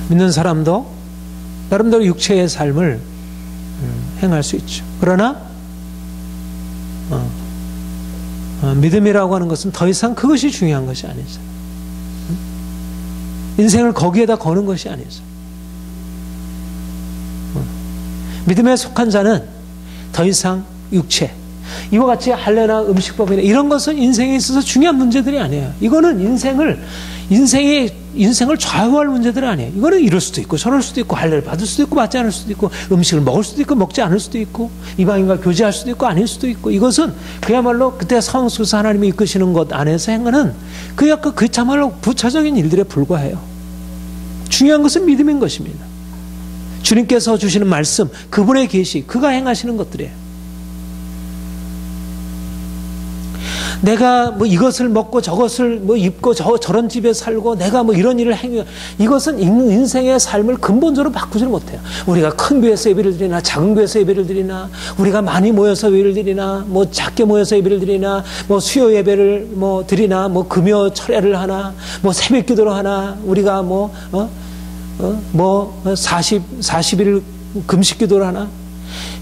믿는 사람도 나름대로 육체의 삶을 행할 수 있죠. 그러나 믿음이라고 하는 것은 더 이상 그것이 중요한 것이 아니죠. 인생을 거기에다 거는 것이 아니죠. 믿음에 속한 자는 더 이상 육체, 이와 같이 할례나 음식법이나 이런 것은 인생에 있어서 중요한 문제들이 아니에요. 이거는 인생을 좌우할 문제들이 아니에요. 이거는 이럴 수도 있고 저럴 수도 있고, 할례를 받을 수도 있고 받지 않을 수도 있고, 음식을 먹을 수도 있고 먹지 않을 수도 있고, 이방인과 교제할 수도 있고 아닐 수도 있고, 이것은 그야말로 그때 상황 속에서 하나님이 이끄시는 것 안에서 행하는 그야말로 부차적인 일들에 불과해요. 중요한 것은 믿음인 것입니다. 주님께서 주시는 말씀, 그분의 계시, 그가 행하시는 것들이에요. 내가 뭐 이것을 먹고 저것을 뭐 입고 저런 집에 살고 내가 뭐 이런 일을 행해, 이것은 인생의 삶을 근본적으로 바꾸지를 못해요. 우리가 큰 교회에서 예배를 드리나 작은 교회에서 예배를 드리나, 우리가 많이 모여서 예배를 드리나 뭐 작게 모여서 예배를 드리나, 뭐 수요 예배를 뭐 드리나, 뭐 금요 철야를 하나, 뭐 새벽 기도를 하나, 우리가 뭐 40일 금식 기도를 하나,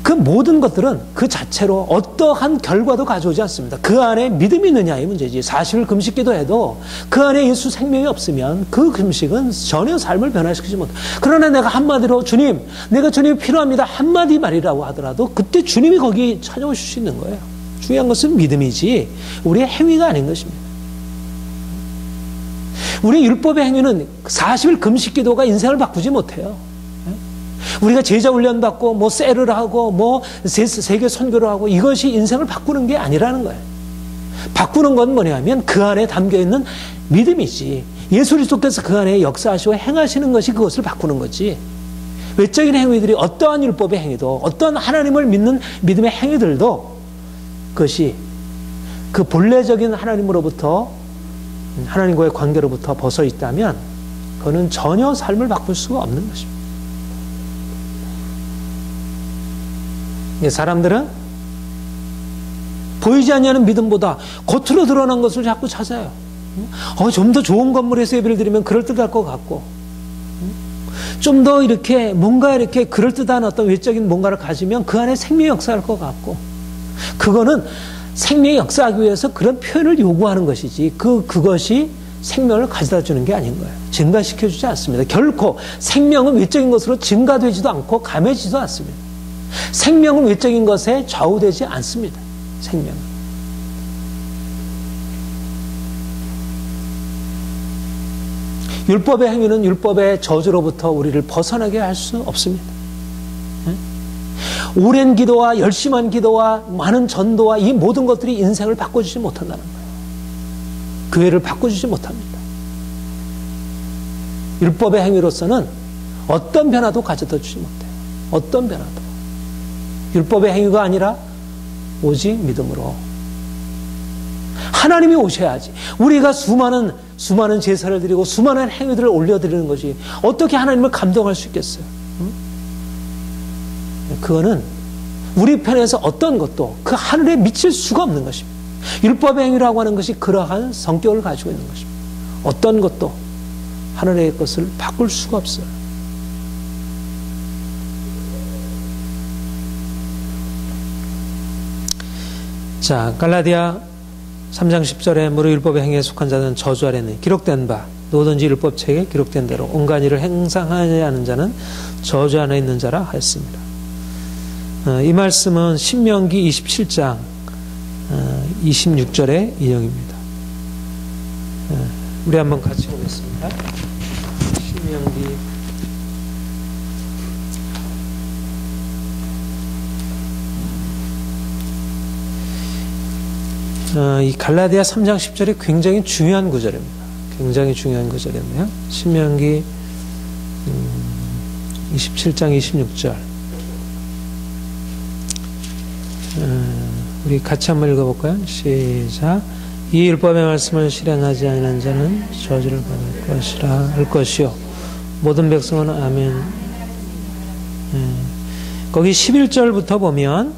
그 모든 것들은 그 자체로 어떠한 결과도 가져오지 않습니다. 그 안에 믿음이 있느냐의 문제지. 40일 금식 기도해도 그 안에 예수 생명이 없으면 그 금식은 전혀 삶을 변화시키지 못해요. 그러나 내가 한마디로 주님, 내가 주님이 필요합니다 한마디 말이라고 하더라도 그때 주님이 거기 찾아오실 수 있는 거예요. 중요한 것은 믿음이지 우리의 행위가 아닌 것입니다. 우리 율법의 행위는 40일 금식 기도가 인생을 바꾸지 못해요. 우리가 제자 훈련 받고 뭐 셀을 하고 뭐 세계 선교를 하고 이것이 인생을 바꾸는 게 아니라는 거예요. 바꾸는 건 뭐냐면 그 안에 담겨 있는 믿음이지. 예수 그리스도께서 그 안에 역사하시고 행하시는 것이 그것을 바꾸는 거지. 외적인 행위들이 어떠한 율법의 행위도, 어떠한 하나님을 믿는 믿음의 행위들도 그것이 그 본래적인 하나님으로부터, 하나님과의 관계로부터 벗어 있다면 그거는 전혀 삶을 바꿀 수가 없는 것입니다. 사람들은 보이지 않는 믿음보다 겉으로 드러난 것을 자꾸 찾아요. 좀 더 좋은 건물에서 예배를 드리면 그럴듯할 것 같고, 좀 더 이렇게 뭔가 이렇게 그럴듯한 어떤 외적인 뭔가를 가지면 그 안에 생명의 역사할 것 같고, 그거는 생명의 역사하기 위해서 그런 표현을 요구하는 것이지 그것이 생명을 가져다 주는 게 아닌 거예요. 증가시켜주지 않습니다. 결코 생명은 외적인 것으로 증가되지도 않고 감해지지도 않습니다. 생명은 외적인 것에 좌우되지 않습니다. 생명은. 율법의 행위는 율법의 저주로부터 우리를 벗어나게 할 수 없습니다. 오랜 기도와 열심한 기도와 많은 전도와 이 모든 것들이 인생을 바꿔주지 못한다는 거예요. 교회를 바꿔주지 못합니다. 율법의 행위로서는 어떤 변화도 가져다 주지 못해요. 어떤 변화도. 율법의 행위가 아니라 오직 믿음으로 하나님이 오셔야지. 우리가 수많은 제사를 드리고 수많은 행위들을 올려드리는 것이 어떻게 하나님을 감동할 수 있겠어요? 그거는 우리 편에서 어떤 것도 그 하늘에 미칠 수가 없는 것입니다. 율법의 행위라고 하는 것이 그러한 성격을 가지고 있는 것입니다. 어떤 것도 하늘의 것을 바꿀 수가 없어요. 자, 갈라디아 3장 10절에 무릇 율법의 행위에 속한 자는 저주 아래는 기록된 바, 누구든지 율법책에 기록된 대로 온갖 일을 행상하지 않은 자는 저주 안에 있는 자라 하였습니다. 이 말씀은 신명기 27장 26절의 인용입니다. 우리 한번 같이 보겠습니다. 신명기 이 갈라디아 3장 10절이 굉장히 중요한 구절입니다. 굉장히 중요한 구절이네요. 신명기 27장 26절 우리 같이 한번 읽어볼까요? 시작. 이 율법의 말씀을 실행하지 않는 자는 저주를 받을 것이라 할 것이요 모든 백성은 아멘. 거기 11절부터 보면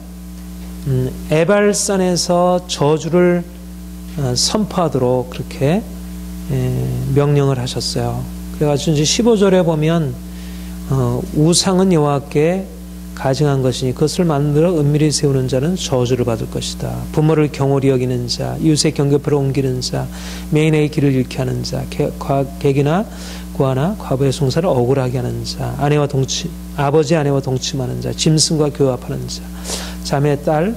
에발산에서 저주를 선포하도록 그렇게 명령을 하셨어요. 그래가지고 이제 15절에 보면 우상은 여호와께 가증한 것이니 그것을 만들어 은밀히 세우는 자는 저주를 받을 것이다. 부모를 경홀히 여기는 자, 이웃의 경계표를 옮기는 자, 매인의 길을 잃게 하는 자, 객이나 고아나 과부의 송사를 억울하게 하는 자, 아버지 아내와 동침하는 자, 짐승과 교합하는 자, 자매 딸,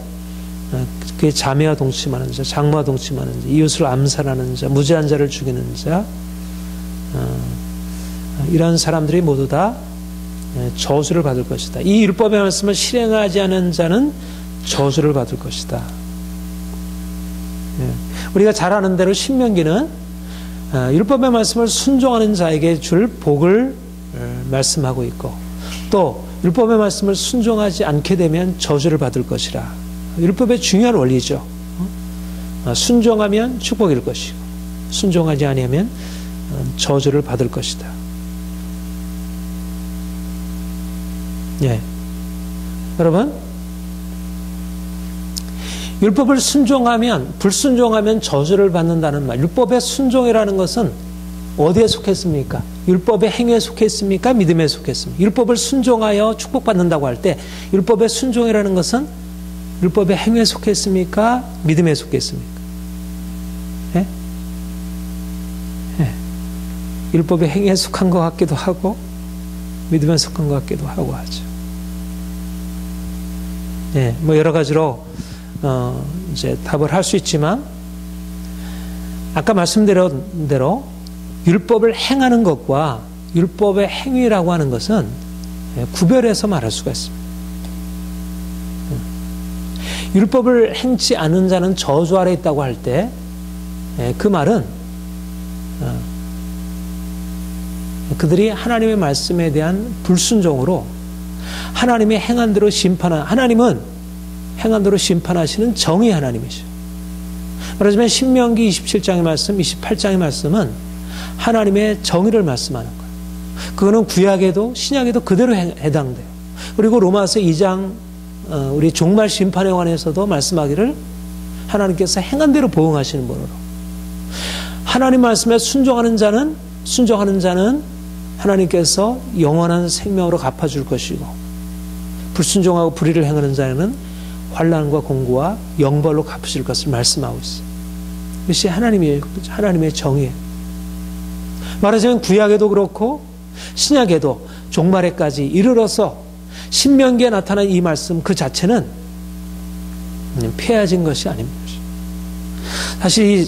그의 자매와 동침하는 자, 장모와 동침하는 자, 이웃을 암살하는 자, 무죄한 자를 죽이는 자, 이런 사람들이 모두 다 저주를 받을 것이다. 이 율법의 말씀을 실행하지 않은 자는 저주를 받을 것이다. 우리가 잘 아는 대로 신명기는 율법의 말씀을 순종하는 자에게 줄 복을 말씀하고 있고, 또 율법의 말씀을 순종하지 않게 되면 저주를 받을 것이라. 율법의 중요한 원리죠. 순종하면 축복일 것이고 순종하지 아니하면 저주를 받을 것이다. 예. 여러분, 율법을 순종하면, 불순종하면 저주를 받는다는 말. 율법의 순종이라는 것은 어디에 속했습니까? 율법의 행위에 속했습니까? 믿음에 속했습니까? 율법을 순종하여 축복받는다고 할 때 율법의 순종이라는 것은 율법의 행위에 속했습니까? 믿음에 속했습니까? 예? 예. 율법의 행위에 속한 것 같기도 하고 믿음에 속한 것 같기도 하고 하죠. 예, 뭐 여러 가지로 이제 답을 할 수 있지만, 아까 말씀드린 대로 율법을 행하는 것과 율법의 행위라고 하는 것은 구별해서 말할 수가 있습니다. 율법을 행치 않는 자는 저주 아래 있다고 할 때 그 말은 그들이 하나님의 말씀에 대한 불순종으로 하나님의 행한 대로 하나님은 행한 대로 심판하시는 정의 하나님이죠. 말하자면 신명기 27장의 말씀, 28장의 말씀은 하나님의 정의를 말씀하는 거예요. 그거는 구약에도 신약에도 그대로 해당돼요. 그리고 로마서 2장 우리 종말 심판에 관해서도 말씀하기를 하나님께서 행한 대로 보응하시는 분으로, 하나님 말씀에 순종하는 자는 하나님께서 영원한 생명으로 갚아줄 것이고, 불순종하고 불의를 행하는 자는 환난과 공고와 영벌로 갚으실 것을 말씀하고 있어요. 이것이 하나님의 정의예요. 말하자면 구약에도 그렇고 신약에도 종말에까지 이르러서 신명기에 나타난 이 말씀 그 자체는 폐해진 것이 아닙니다. 사실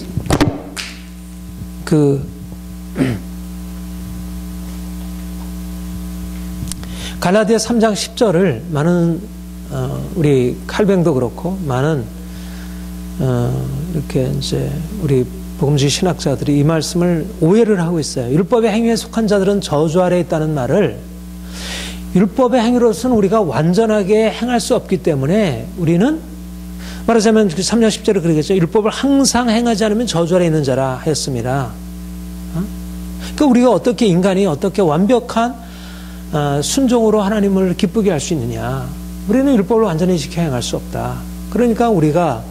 갈라디아 3장 10절을 많은 우리 칼뱅도 그렇고 많은 이렇게 이제 우리 복음주의 신학자들이 이 말씀을 오해를 하고 있어요. 율법의 행위에 속한 자들은 저주 아래에 있다는 말을, 율법의 행위로서는 우리가 완전하게 행할 수 없기 때문에 우리는, 말하자면 3장 10절에 그러겠죠. 율법을 항상 행하지 않으면 저주 아래에 있는 자라 하였습니다. 그러니까 우리가 어떻게, 인간이 어떻게 완벽한 순종으로 하나님을 기쁘게 할 수 있느냐. 우리는 율법을 완전히 지켜 행할 수 없다. 그러니까 우리가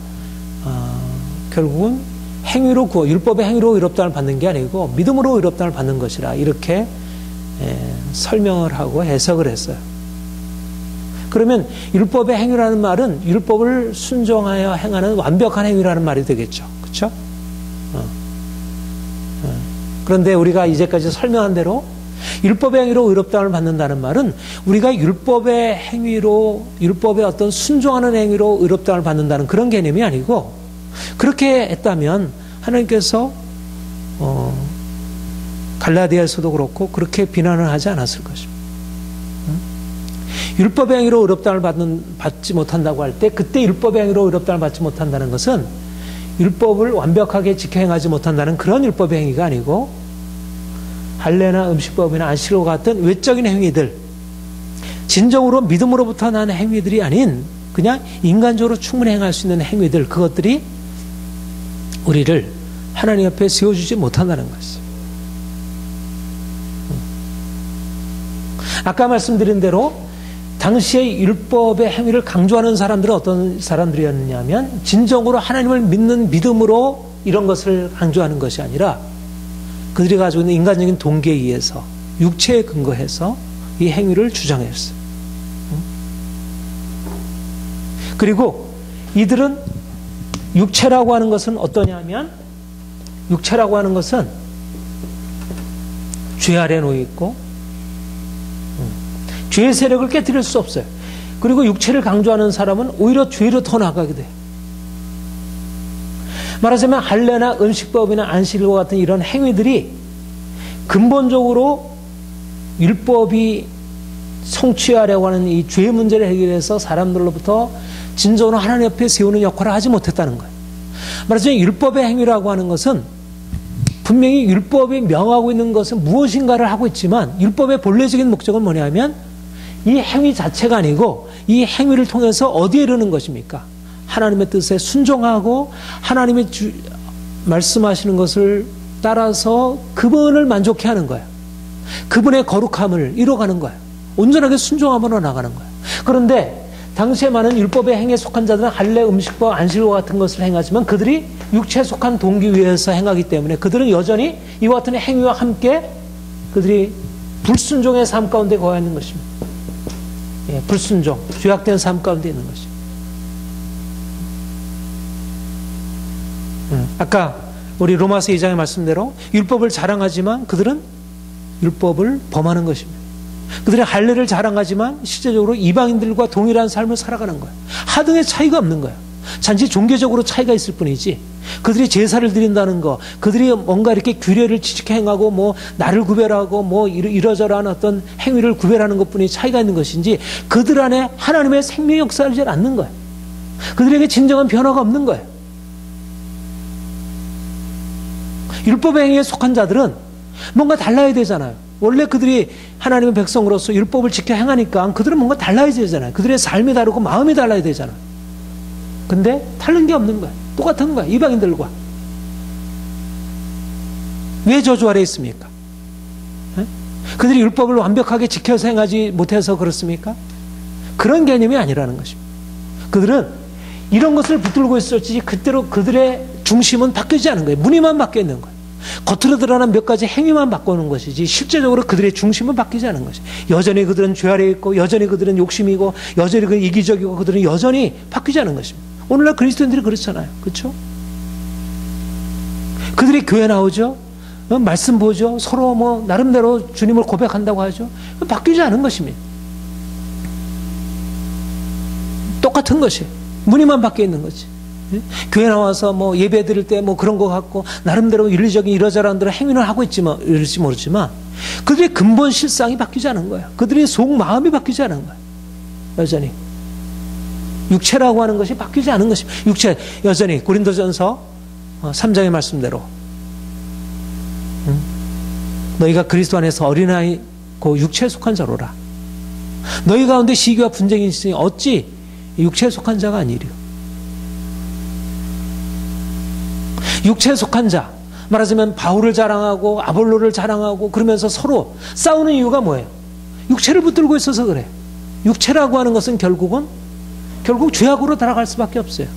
결국은 율법의 행위로 의롭다를 받는 게 아니고 믿음으로 의롭다를 받는 것이라, 이렇게 설명을 하고 해석을 했어요. 그러면 율법의 행위라는 말은 율법을 순종하여 행하는 완벽한 행위라는 말이 되겠죠. 그렇죠? 그런데 우리가 이제까지 설명한 대로 율법의 행위로 의롭다함을 받는다는 말은 우리가 율법의 행위로, 율법의 어떤 순종하는 행위로 의롭다함을 받는다는 그런 개념이 아니고, 그렇게 했다면 하나님께서 갈라디아에서도 그렇고 그렇게 비난을 하지 않았을 것입니다. 율법의 행위로 의롭다함을 받지 못한다고 할 때, 그때 율법의 행위로 의롭다함을 받지 못한다는 것은 율법을 완벽하게 지켜 행하지 못한다는 그런 율법의 행위가 아니고, 할례나 음식법이나 안식일과 같은 외적인 행위들, 진정으로 믿음으로부터 나는 행위들이 아닌 그냥 인간적으로 충분히 행할 수 있는 행위들, 그것들이 우리를 하나님 앞에 세워주지 못한다는 것이죠. 아까 말씀드린 대로 당시의 율법의 행위를 강조하는 사람들은 어떤 사람들이었냐면 진정으로 하나님을 믿는 믿음으로 이런 것을 강조하는 것이 아니라 그들이 가지고 있는 인간적인 동기에 의해서 육체에 근거해서 이 행위를 주장했어요. 그리고 이들은 육체라고 하는 것은 어떠냐면 육체라고 하는 것은 죄 아래 놓여 있고 죄의 세력을 깨뜨릴 수 없어요. 그리고 육체를 강조하는 사람은 오히려 죄로 더 나가게 돼요. 말하자면 할례나 음식법이나 안식일과 같은 이런 행위들이 근본적으로 율법이 성취하려고 하는 이 죄의 문제를 해결해서 사람들로부터 진정으로 하나님 옆에 세우는 역할을 하지 못했다는 거예요. 말하자면 율법의 행위라고 하는 것은 분명히 율법이 명하고 있는 것은 무엇인가를 하고 있지만 율법의 본래적인 목적은 뭐냐면 이 행위 자체가 아니고 이 행위를 통해서 어디에 이르는 것입니까? 하나님의 뜻에 순종하고 하나님의 말씀하시는 것을 따라서 그분을 만족해 하는 거예요. 그분의 거룩함을 이뤄가는 거예요. 온전하게 순종함으로 나가는 거예요. 그런데 당시에 많은 율법의 행위에 속한 자들은 할례, 음식법, 안식일과 같은 것을 행하지만 그들이 육체에 속한 동기 위에서 행하기 때문에 그들은 여전히 이와 같은 행위와 함께 그들이 불순종의 삶 가운데 거해 있는 것입니다. 예, 불순종, 죄악된 삶 가운데 있는 것입니다. 아까 우리 로마서 2장의 말씀대로 율법을 자랑하지만 그들은 율법을 범하는 것입니다. 그들의 할례를 자랑하지만 실제적으로 이방인들과 동일한 삶을 살아가는 거예요. 하등의 차이가 없는 거예요. 단지 종교적으로 차이가 있을 뿐이지 그들이 제사를 드린다는 거, 그들이 뭔가 이렇게 규례를 지키게 행하고 뭐 나를 구별하고 뭐 이러저러한 어떤 행위를 구별하는 것뿐이 차이가 있는 것인지 그들 안에 하나님의 생명의 역사를 하지 않는 거예요. 그들에게 진정한 변화가 없는 거예요. 율법의 행위에 속한 자들은 뭔가 달라야 되잖아요. 원래 그들이 하나님의 백성으로서 율법을 지켜 행하니까 그들은 뭔가 달라야 되잖아요. 그들의 삶이 다르고 마음이 달라야 되잖아요. 근데 다른 게 없는 거예요. 똑같은 거예요. 이방인들과. 왜 저주 아래 있습니까? 네? 그들이 율법을 완벽하게 지켜서 행하지 못해서 그렇습니까? 그런 개념이 아니라는 것입니다. 그들은 이런 것을 붙들고 있었지 그대로 그들의 중심은 바뀌지 않은 거예요. 무늬만 바뀌어 있는 거예요. 겉으로 드러난 몇 가지 행위만 바꾸는 것이지 실제적으로 그들의 중심은 바뀌지 않은 것이에요. 여전히 그들은 죄 아래 있고 여전히 그들은 욕심이고 여전히 그들은 이기적이고 그들은 여전히 바뀌지 않은 것입니다. 오늘날 그리스도인들이 그렇잖아요. 그렇죠? 그들이 교회 나오죠. 말씀 보죠. 서로 뭐 나름대로 주님을 고백한다고 하죠. 바뀌지 않은 것입니다. 똑같은 것이에요. 무늬만 바뀌어 있는 거지. 교회 나와서 뭐 예배 드릴 때 뭐 그런 거 갖고 나름대로 윤리적인 이러저러한 대로 행위를 하고 있지만 이럴지 모르지만 그들의 근본 실상이 바뀌지 않은 거예요. 그들의 속 마음이 바뀌지 않은 거예요. 여전히 육체라고 하는 것이 바뀌지 않은 것입니다. 육체 여전히 고린도전서 3장의 말씀대로 너희가 그리스도 안에서 어린아이고 육체에 속한 자로라. 너희 가운데 시기와 분쟁이 있으니 어찌 육체에 속한 자가 아니리요. 육체에 속한 자, 말하자면 바울을 자랑하고 아볼로를 자랑하고 그러면서 서로 싸우는 이유가 뭐예요? 육체를 붙들고 있어서 그래요. 육체라고 하는 것은 결국 죄악으로 달아갈 수밖에 없어요.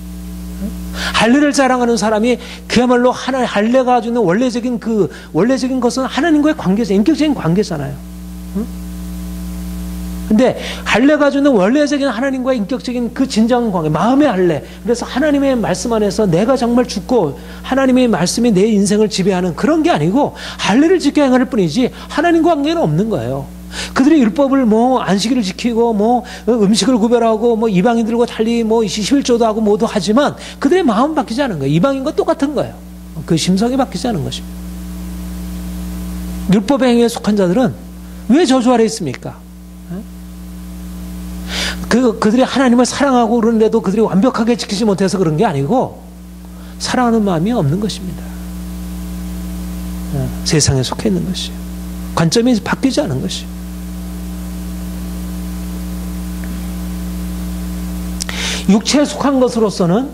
할례를 자랑하는 사람이 그야말로 할례가 가지고 있는 원래적인 것은 하나님과의 관계죠. 인격적인 관계잖아요. 근데 할례가 가지고 있는 원래적인 하나님과의 인격적인 그 진정한 관계, 마음의 할례. 그래서 하나님의 말씀 안에서 내가 정말 죽고 하나님의 말씀이 내 인생을 지배하는 그런 게 아니고 할례를 지켜 행할 뿐이지 하나님과 관계는 없는 거예요. 그들이 율법을 뭐 안식일을 지키고 뭐 음식을 구별하고 뭐 이방인들과 달리 뭐 11조도 하고 뭐도 하지만 그들의 마음은 바뀌지 않은 거예요. 이방인과 똑같은 거예요. 그 심성이 바뀌지 않은 것입니다. 율법의 행위에 속한 자들은 왜 저주 아래 있습니까? 그들이 하나님을 사랑하고 그러는데도 그들이 완벽하게 지키지 못해서 그런 게 아니고 사랑하는 마음이 없는 것입니다. 세상에 속해 있는 것이에요. 관점이 바뀌지 않은 것이에요. 육체에 속한 것으로서는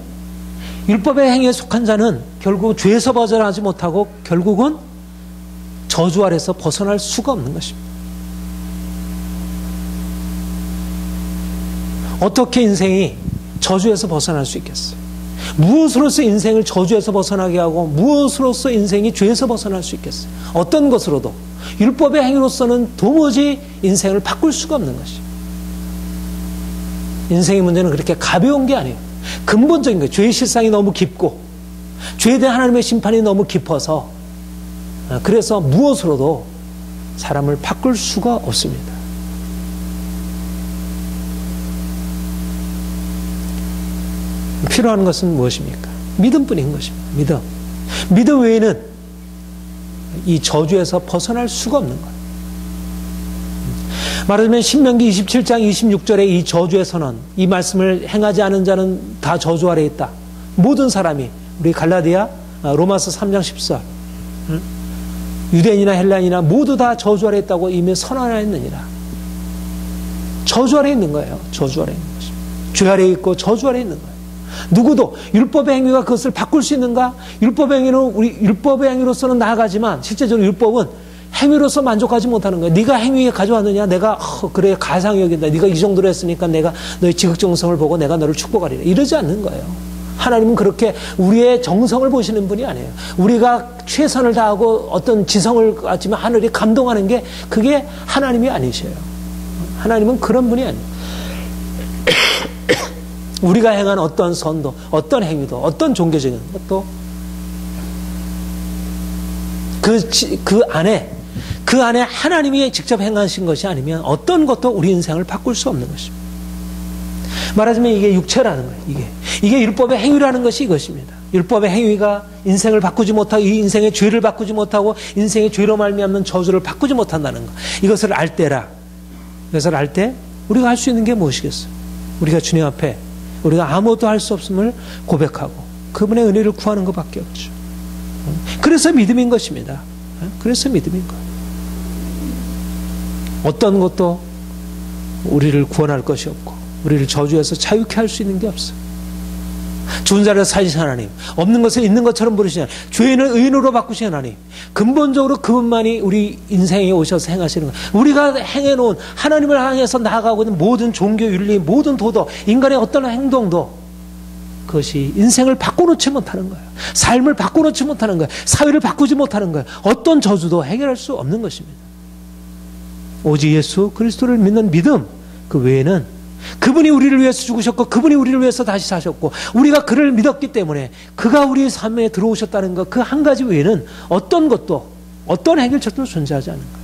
율법의 행위에 속한 자는 결국 죄에서 벗어나지 못하고 결국은 저주 아래서 벗어날 수가 없는 것입니다. 어떻게 인생이 저주에서 벗어날 수 있겠어요? 무엇으로서 인생을 저주에서 벗어나게 하고 무엇으로서 인생이 죄에서 벗어날 수 있겠어요? 어떤 것으로도 율법의 행위로서는 도무지 인생을 바꿀 수가 없는 것이죠. 인생의 문제는 그렇게 가벼운 게 아니에요. 근본적인 거예요. 죄의 실상이 너무 깊고 죄에 대한 하나님의 심판이 너무 깊어서 그래서 무엇으로도 사람을 바꿀 수가 없습니다. 필요한 것은 무엇입니까? 믿음뿐인 것입니다. 믿음. 믿음 외에는 이 저주에서 벗어날 수가 없는 거예요. 말하자면 신명기 27장 26절의 이 저주의 선언, 이 말씀을 행하지 않은 자는 다 저주 아래에 있다. 모든 사람이 우리 갈라디아 로마서 3장 14 유대인이나 헬라인이나 모두 다 저주 아래에 있다고 이미 선언하였느니라. 저주 아래에 있는 거예요. 저주 아래에 있는 것입니다. 죄 아래에 있고 저주 아래에 있는 거예요. 누구도 율법의 행위가 그것을 바꿀 수 있는가? 율법의 행위는 우리 율법의 행위로서는 나아가지만 실제적으로 율법은 행위로서 만족하지 못하는 거예요. 네가 행위에 가져왔느냐? 내가 그래 가상히 여긴다. 네가 이 정도로 했으니까 내가 너의 지극정성을 보고 내가 너를 축복하리라. 이러지 않는 거예요. 하나님은 그렇게 우리의 정성을 보시는 분이 아니에요. 우리가 최선을 다하고 어떤 지성을 갖지만 하늘이 감동하는 게 그게 하나님이 아니셔요. 하나님은 그런 분이 아니에요. 우리가 행한 어떤 선도, 어떤 행위도, 어떤 종교적인 것도 그 안에 하나님이 직접 행하신 것이 아니면 어떤 것도 우리 인생을 바꿀 수 없는 것입니다. 말하자면 이게 육체라는 거예요. 이게 율법의 행위라는 것이 이것입니다. 율법의 행위가 인생을 바꾸지 못하고 이 인생의 죄를 바꾸지 못하고 인생의 죄로 말미암는 저주를 바꾸지 못한다는 것. 이것을 알 때라. 이것을 알 때 우리가 할 수 있는 게 무엇이겠어요? 우리가 주님 앞에 우리가 아무것도 할 수 없음을 고백하고 그분의 은혜를 구하는 것밖에 없죠. 그래서 믿음인 것입니다. 그래서 믿음인 거예요. 어떤 것도 우리를 구원할 것이 없고 우리를 저주해서 자유케 할 수 있는 게 없어요. 죽은 자를 살리신 하나님, 없는 것을 있는 것처럼 부르시는 하나님, 죄인을 의인으로 바꾸신 하나님, 근본적으로 그분만이 우리 인생에 오셔서 행하시는 거예요. 우리가 행해놓은 하나님을 향해서 나아가고 있는 모든 종교 윤리, 모든 도덕, 인간의 어떤 행동도 그것이 인생을 바꿔놓지 못하는 거예요. 삶을 바꿔놓지 못하는 거예요. 사회를 바꾸지 못하는 거예요. 어떤 저주도 해결할 수 없는 것입니다. 오직 예수 그리스도를 믿는 믿음, 그 외에는 그분이 우리를 위해서 죽으셨고 그분이 우리를 위해서 다시 사셨고 우리가 그를 믿었기 때문에 그가 우리의 삶에 들어오셨다는 것, 그 한 가지 외에는 어떤 것도 어떤 해결책도 존재하지 않는 거예요.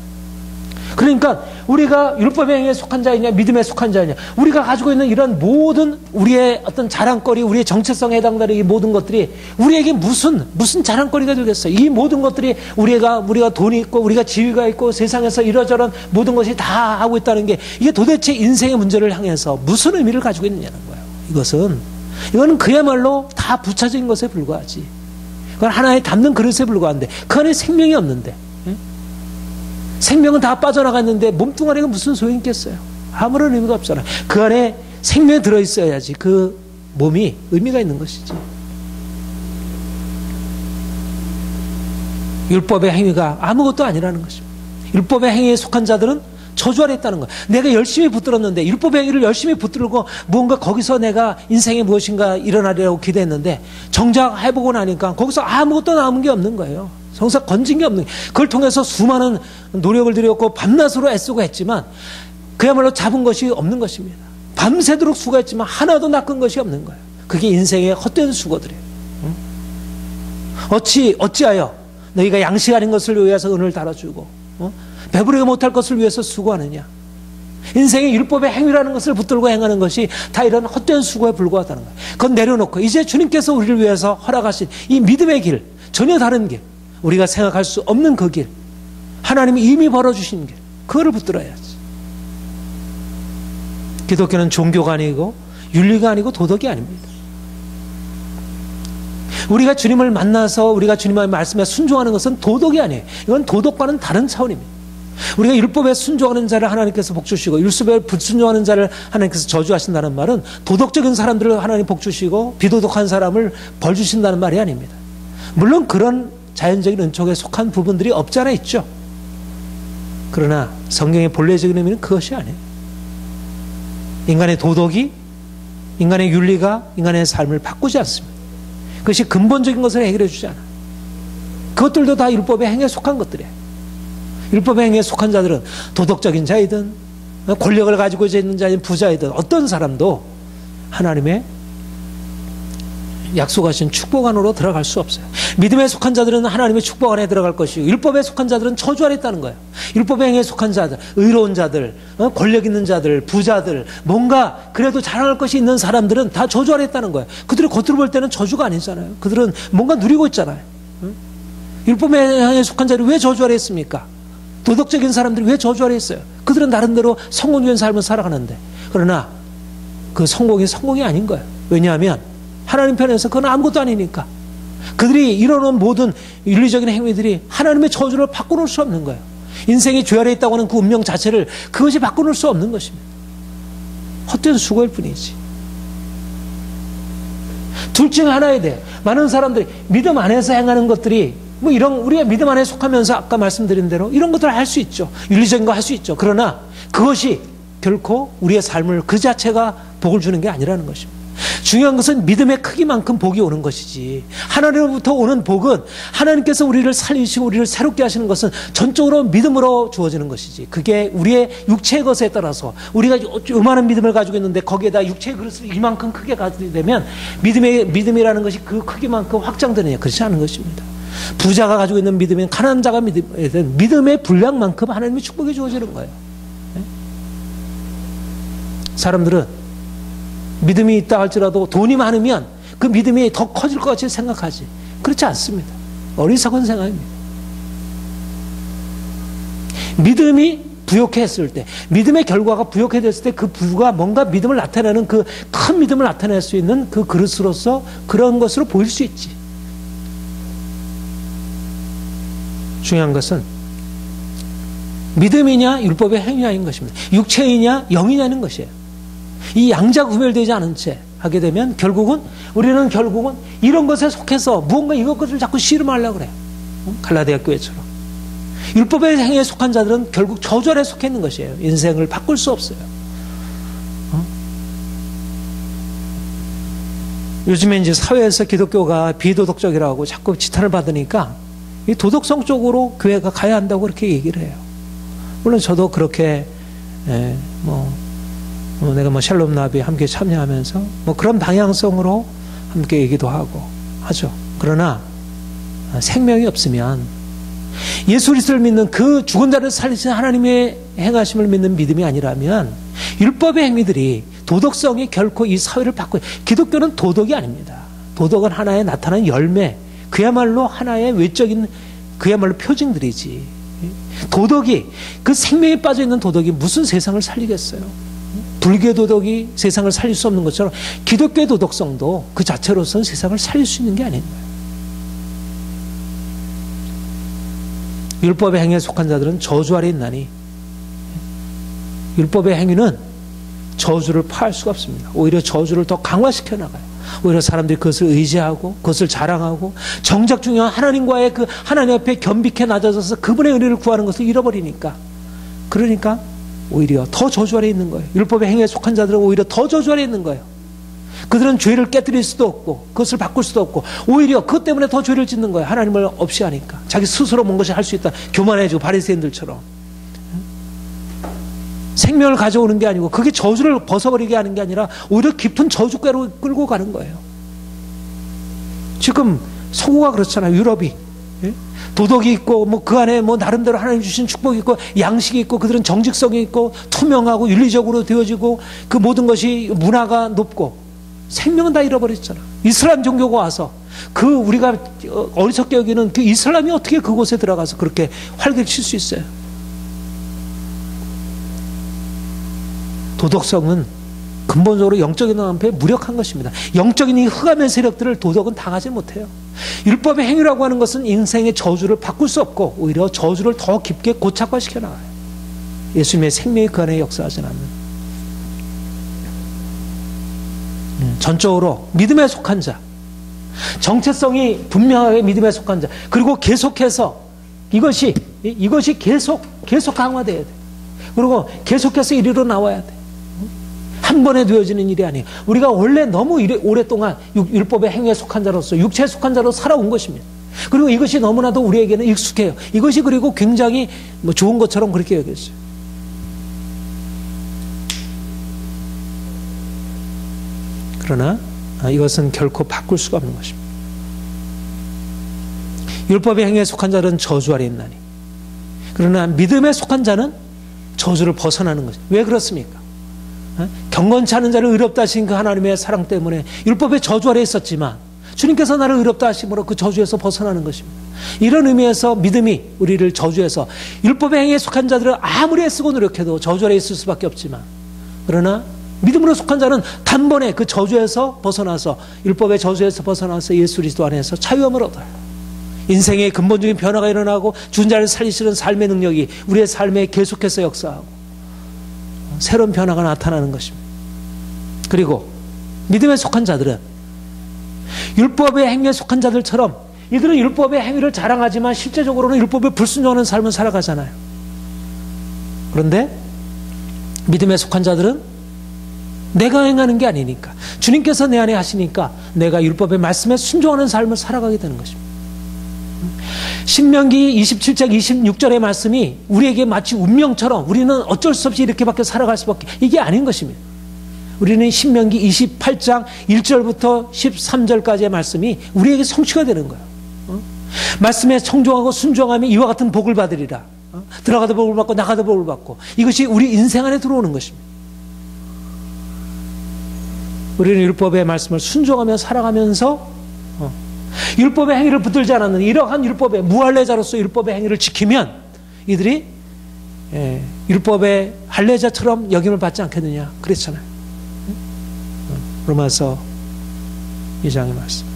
그러니까 우리가 율법의 행위에 속한 자이냐 믿음에 속한 자이냐, 우리가 가지고 있는 이런 모든 우리의 어떤 자랑거리, 우리의 정체성에 해당되는 이 모든 것들이 우리에게 무슨 자랑거리가 되겠어요? 이 모든 것들이 우리가 돈이 있고 우리가 지위가 있고 세상에서 이러저런 모든 것이 다 하고 있다는 게 이게 도대체 인생의 문제를 향해서 무슨 의미를 가지고 있느냐는 거예요. 이거는 그야말로 다 부차적인 것에 불과하지. 그건 하나의 담는 그릇에 불과한데 그 안에 생명이 없는데, 생명은 다 빠져나갔는데 몸뚱아리가 무슨 소용이 있겠어요? 아무런 의미가 없잖아요. 그 안에 생명이 들어있어야지 그 몸이 의미가 있는 것이지. 율법의 행위가 아무것도 아니라는 것입니다. 율법의 행위에 속한 자들은 저주 아래 있다는 거예요. 내가 열심히 붙들었는데, 율법의 행위를 열심히 붙들고 무언가 거기서 내가 인생에 무엇인가 일어나리라고 기대했는데 정작 해보고 나니까 거기서 아무것도 남은 게 없는 거예요. 성사 건진 게 없는 거예요. 그걸 통해서 수많은 노력을 들였고 밤낮으로 애쓰고 했지만 그야말로 잡은 것이 없는 것입니다. 밤새도록 수고했지만 하나도 낚은 것이 없는 거예요. 그게 인생의 헛된 수고들이에요. 어찌하여 너희가 양식 아닌 것을 위해서 은을 달아주고 배부르게 못할 것을 위해서 수고하느냐. 인생의 율법의 행위라는 것을 붙들고 행하는 것이 다 이런 헛된 수고에 불과하다는 거예요. 그건 내려놓고 이제 주님께서 우리를 위해서 허락하신 이 믿음의 길, 전혀 다른 길, 우리가 생각할 수 없는 그 길, 하나님이 이미 벌어주신 길, 그거를 붙들어야지. 기독교는 종교가 아니고 윤리가 아니고 도덕이 아닙니다. 우리가 주님을 만나서 우리가 주님의 말씀에 순종하는 것은 도덕이 아니에요. 이건 도덕과는 다른 차원입니다. 우리가 율법에 순종하는 자를 하나님께서 복주시고 율법에 불순종하는 자를 하나님께서 저주하신다는 말은 도덕적인 사람들을 하나님 복주시고 비도덕한 사람을 벌주신다는 말이 아닙니다. 물론 그런 자연적인 은총에 속한 부분들이 없지 않아 있죠. 그러나 성경의 본래적인 의미는 그것이 아니에요. 인간의 도덕이 인간의 윤리가 인간의 삶을 바꾸지 않습니다. 그것이 근본적인 것을 해결해 주지 않아요. 그것들도 다 율법의 행위에 속한 것들이에요. 율법의 행위에 속한 자들은 도덕적인 자이든 권력을 가지고 있는 자이든 부자이든 어떤 사람도 하나님의 약속하신 축복 안으로 들어갈 수 없어요. 믿음에 속한 자들은 하나님의 축복 안에 들어갈 것이고 율법에 속한 자들은 저주 아래 있다는 거예요. 율법의 행위에 속한 자들, 의로운 자들, 권력 있는 자들, 부자들, 뭔가 그래도 자랑할 것이 있는 사람들은 다 저주 아래 있다는 거예요. 그들이 겉으로 볼 때는 저주가 아니잖아요. 그들은 뭔가 누리고 있잖아요. 율법의 행위에 속한 자들이 왜 저주 아래 있습니까? 도덕적인 사람들이 왜 저주 아래 있어요? 그들은 나름대로 성공적인 삶을 살아가는데, 그러나 그 성공이 아닌 거예요. 왜냐하면 하나님 편에서 그건 아무것도 아니니까. 그들이 이뤄놓은 모든 윤리적인 행위들이 하나님의 저주를 바꿔놓을 수 없는 거예요. 인생이 죄 아래 있다고 하는 그 운명 자체를 그것이 바꿔놓을 수 없는 것입니다. 헛된 수고일 뿐이지. 둘 중 하나에 대해 많은 사람들이 믿음 안에서 행하는 것들이 뭐 이런, 우리가 믿음 안에 속하면서 아까 말씀드린 대로 이런 것들을 할 수 있죠. 윤리적인 거 할 수 있죠. 그러나 그것이 결코 우리의 삶을 그 자체가 복을 주는 게 아니라는 것입니다. 중요한 것은 믿음의 크기만큼 복이 오는 것이지, 하나님으로부터 오는 복은 하나님께서 우리를 살리시고 우리를 새롭게 하시는 것은 전적으로 믿음으로 주어지는 것이지, 그게 우리의 육체의 것에 따라서 우리가 요만한 믿음을 가지고 있는데 거기에다 육체의 그릇을 이만큼 크게 가지게 되면 믿음이라는 것이 그 크기만큼 확장되느냐, 그렇지 않은 것입니다. 부자가 가지고 있는 믿음은 가난한 자가 믿음의 분량만큼 하나님의 축복이 주어지는 거예요. 사람들은 믿음이 있다 할지라도 돈이 많으면 그 믿음이 더 커질 것 같이 생각하지. 그렇지 않습니다. 어리석은 생각입니다. 믿음이 부욕했을 때, 믿음의 결과가 부욕해졌을 때 그 부가 뭔가 믿음을 나타내는, 그 큰 믿음을 나타낼 수 있는 그 그릇으로서 그런 것으로 보일 수 있지. 중요한 것은 믿음이냐 율법의 행위냐인 것입니다. 육체이냐 영이냐는 것이에요. 이 양자가 구별되지 않은 채 하게 되면 우리는 결국은 이런 것에 속해서 무언가 이것을 자꾸 씨름하려고 그래요. 갈라디아 교회처럼. 율법의 행위에 속한 자들은 결국 저주 아래 속해 있는 것이에요. 인생을 바꿀 수 없어요. 요즘에 이제 사회에서 기독교가 비도덕적이라고 자꾸 지탄을 받으니까 이 도덕성 쪽으로 교회가 가야 한다고 그렇게 얘기를 해요. 물론 저도 그렇게 내가 샬롬 나비 함께 참여하면서 그런 방향성으로 함께 얘기도 하죠. 그러나 생명이 없으면, 예수 그리스도를 믿는 그 죽은 자를 살리신 하나님의 행하심을 믿는 믿음이 아니라면 율법의 행위들이, 도덕성이 결코 이 사회를 기독교는 도덕이 아닙니다. 도덕은 하나의 나타난 열매, 그야말로 하나의 외적인 그야말로 표징들이지. 도덕이, 그 생명에 빠져있는 도덕이 무슨 세상을 살리겠어요? 불교 도덕이 세상을 살릴 수 없는 것처럼 기독교의 도덕성도 그 자체로서는 세상을 살릴 수 있는 게 아닌 거예요. 율법의 행위에 속한 자들은 저주 아래 있나니, 율법의 행위는 저주를 파할 수가 없습니다. 오히려 저주를 더 강화시켜 나가요. 오히려 사람들이 그것을 의지하고 그것을 자랑하고 정작 중요한 하나님과의 그 하나님 앞에 겸비케 낮아져서 그분의 은혜를 구하는 것을 잃어버리니까, 그러니까 오히려 더 저주 아래 있는 거예요. 율법의 행위에 속한 자들은 오히려 더 저주 아래 있는 거예요. 그들은 죄를 깨뜨릴 수도 없고 그것을 바꿀 수도 없고 오히려 그것 때문에 더 죄를 짓는 거예요. 하나님을 없이 하니까. 자기 스스로 뭔 것이 할 수 있다, 교만해지고 바리새인들처럼. 생명을 가져오는 게 아니고 그게 저주를 벗어버리게 하는 게 아니라 오히려 깊은 저주가로 끌고 가는 거예요. 지금 서구가 그렇잖아요. 유럽이. 도덕이 있고 그 안에 나름대로 하나님 주신 축복이 있고 양식이 있고, 그들은 정직성이 있고 투명하고 윤리적으로 되어지고 그 모든 것이 문화가 높고, 생명은 다 잃어버렸잖아. 이슬람 종교가 와서 우리가 어리석게 여기는 그 이슬람이 어떻게 그곳에 들어가서 그렇게 활개를 칠 수 있어요? 도덕성은 근본적으로 영적인 앞에 무력한 것입니다. 영적인 이 흑암의 세력들을 도덕은 당하지 못해요. 율법의 행위라고 하는 것은 인생의 저주를 바꿀 수 없고 오히려 저주를 더 깊게 고착화시켜 나가요. 예수님의 생명이 그 안에 역사하지 않는. 전적으로 믿음에 속한 자, 정체성이 분명하게 믿음에 속한 자, 그리고 계속해서 이것이 계속 강화돼야 돼. 그리고 계속해서 이리로 나와야 돼. 한 번에 되어지는 일이 아니에요. 우리가 원래 너무 오랫동안 율법의 행위에 속한 자로서 육체에 속한 자로 살아온 것입니다. 그리고 이것이 너무나도 우리에게는 익숙해요. 이것이 그리고 굉장히 좋은 것처럼 그렇게 여겼어요. 그러나 이것은 결코 바꿀 수가 없는 것입니다. 율법의 행위에 속한 자는 저주 아래 있나니, 그러나 믿음에 속한 자는 저주를 벗어나는 것입니다. 왜 그렇습니까? 경건치 않은 자를 의롭다 하신 그 하나님의 사랑 때문에 율법의 저주 아래 있었지만 주님께서 나를 의롭다 하심으로 그 저주에서 벗어나는 것입니다. 이런 의미에서 믿음이 우리를 저주에서, 율법의 행위에 속한 자들은 아무리 애쓰고 노력해도 저주 아래 있을 수밖에 없지만, 그러나 믿음으로 속한 자는 단번에 그 저주에서 벗어나서, 율법의 저주에서 벗어나서 예수 그리스도 안에서 자유함을 얻어요. 인생의 근본적인 변화가 일어나고 죽은 자를 살리시는 삶의 능력이 우리의 삶에 계속해서 역사하고 새로운 변화가 나타나는 것입니다. 그리고 믿음에 속한 자들은 율법의 행위에 속한 자들처럼, 이들은 율법의 행위를 자랑하지만 실제적으로는 율법에 불순종하는 삶을 살아가잖아요. 그런데 믿음에 속한 자들은 내가 행하는 게 아니니까, 주님께서 내 안에 하시니까 내가 율법의 말씀에 순종하는 삶을 살아가게 되는 것입니다. 신명기 27장 26절의 말씀이 우리에게 마치 운명처럼 우리는 어쩔 수 없이 이렇게밖에 살아갈 수밖에, 이게 아닌 것입니다. 우리는 신명기 28장 1절부터 13절까지의 말씀이 우리에게 성취가 되는 거예요. 말씀에 청종하고 순종하면 이와 같은 복을 받으리라. 들어가도 복을 받고 나가도 복을 받고, 이것이 우리 인생 안에 들어오는 것입니다. 우리는 율법의 말씀을 순종하며 살아가면서 율법의 행위를 붙들지 않았는 이러한 율법의 무할례자로서 율법의 행위를 지키면 이들이 율법의 할례자처럼 여김을 받지 않겠느냐 그랬잖아요. 로마서 2장의 말씀.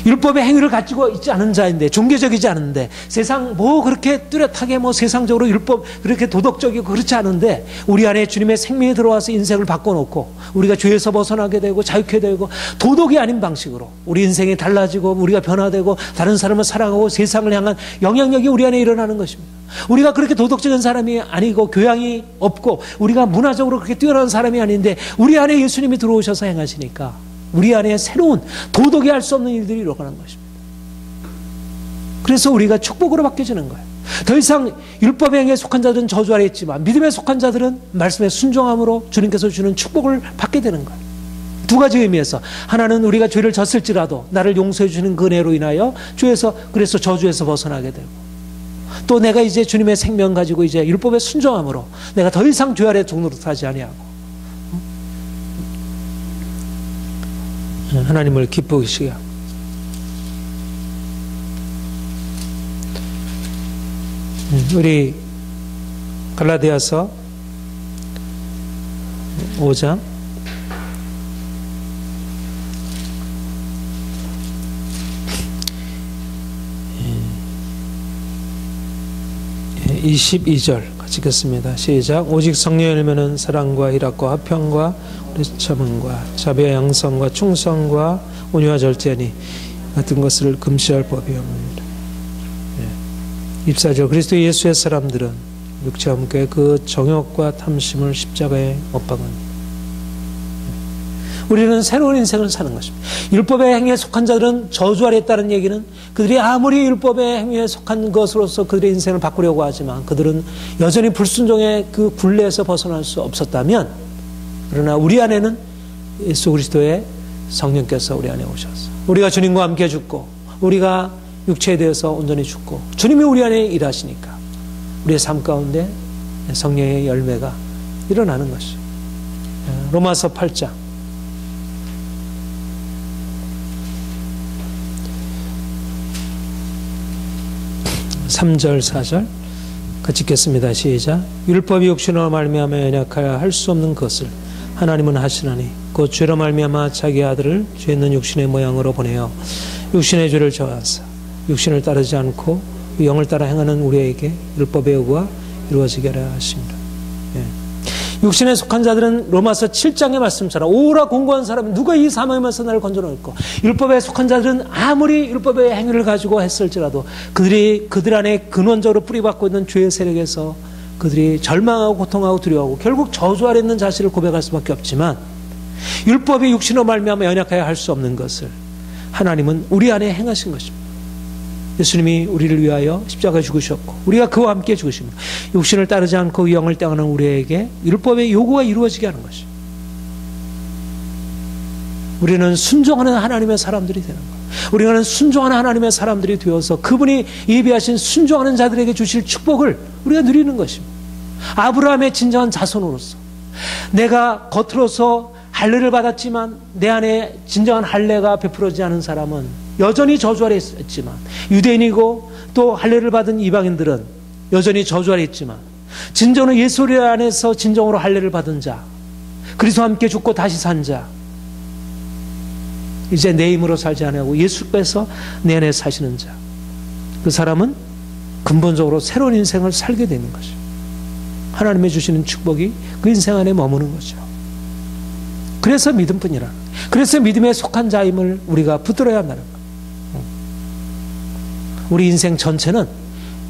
율법의 행위를 가지고 있지 않은 자인데, 종교적이지 않은데, 세상 그렇게 뚜렷하게 세상적으로 율법 그렇게 도덕적이고 그렇지 않은데 우리 안에 주님의 생명이 들어와서 인생을 바꿔놓고 우리가 죄에서 벗어나게 되고 자유케 되고 도덕이 아닌 방식으로 우리 인생이 달라지고 우리가 변화되고 다른 사람을 사랑하고 세상을 향한 영향력이 우리 안에 일어나는 것입니다. 우리가 그렇게 도덕적인 사람이 아니고 교양이 없고 우리가 문화적으로 그렇게 뛰어난 사람이 아닌데 우리 안에 예수님이 들어오셔서 행하시니까 우리 안에 새로운 도덕이 할 수 없는 일들이 일어나는 것입니다. 그래서 우리가 축복으로 바뀌어지는 거예요. 더 이상 율법의 행위에 속한 자들은 저주 아래 있지만 믿음에 속한 자들은 말씀에 순종함으로 주님께서 주는 축복을 받게 되는 거예요. 두 가지 의미에서, 하나는 우리가 죄를 졌을지라도 나를 용서해 주는 그 은혜로 인하여 그래서 저주에서 벗어나게 되고, 또 내가 이제 주님의 생명 가지고 이제 율법에 순종함으로 내가 더 이상 죄 아래 종노릇하지 아니하고 하나님을 기쁘시게 하고. 우리 갈라디아서 5장 22절 같이 읽겠습니다. 시작. 오직 성령의 열매는 사랑과 희락과 화평과 참음과 자비와 양선과 충성과 온유와 절제니 같은 것을 금시할 법이 없느니라. 24절. 그리스도 예수의 사람들은 육체와 함께 그 정욕과 탐심을 십자가에 못 박으니. 우리는 새로운 인생을 사는 것입니다. 율법의 행위에 속한 자들은 저주 아래 있다는 얘기는 그들이 아무리 율법의 행위에 속한 것으로서 그들의 인생을 바꾸려고 하지만 그들은 여전히 불순종의 그 굴레에서 벗어날 수 없었다면, 그러나 우리 안에는 예수 그리스도의 성령께서 우리 안에 오셔서 우리가 주님과 함께 죽고 우리가 육체에 대해서 온전히 죽고 주님이 우리 안에 일하시니까 우리의 삶 가운데 성령의 열매가 일어나는 것이죠. 로마서 8장 3절 4절 같이 읽겠습니다. 시작. 율법이 육신으로 말미암아 연약하여 할 수 없는 것을 하나님은 하시나니 곧 죄로 말미암아 자기 아들을 죄 있는 육신의 모양으로 보내어 육신의 죄를 저하사 육신을 따르지 않고 영을 따라 행하는 우리에게 율법의 요구가 이루어지게 하려 하십니다. 육신에 속한 자들은 로마서 7장의 말씀처럼 오라 공고한 사람은 누가 이 사망에서 나를 건져놓을까. 율법에 속한 자들은 아무리 율법의 행위를 가지고 했을지라도 그들 안에 근원적으로 뿌리박고 있는 죄의 세력에서 그들이 절망하고 고통하고 두려워하고 결국 저주 아래 있는 자신을 고백할 수밖에 없지만 율법의 육신으로 말미암아 연약하여 할 수 없는 것을 하나님은 우리 안에 행하신 것입니다. 예수님이 우리를 위하여 십자가에 죽으셨고 우리가 그와 함께 죽으십니다. 육신을 따르지 않고 영을 따르는 우리에게 율법의 요구가 이루어지게 하는 것입니다. 우리는 순종하는 하나님의 사람들이 되는 거예요. 우리는 순종하는 하나님의 사람들이 되어서 그분이 예비하신 순종하는 자들에게 주실 축복을 우리가 누리는 것입니다. 아브라함의 진정한 자손으로서 내가 겉으로서 할례를 받았지만 내 안에 진정한 할례가 베풀어지지 않은 사람은 여전히 저주 아래 있지만 유대인이고 또 할례를 받은 이방인들은 여전히 저주 아래 있지만 진정으로 예수 안에서 진정으로 할례를 받은 자 그리스도와 함께 죽고 다시 산 자 이제 내 힘으로 살지 않고 예수께서 내 안에 사시는 자 그 사람은 근본적으로 새로운 인생을 살게 되는 거죠. 하나님의 주시는 축복이 그 인생 안에 머무는 거죠. 그래서 믿음뿐이라. 그래서 믿음에 속한 자임을 우리가 붙들어야 한다는 거예요. 우리 인생 전체는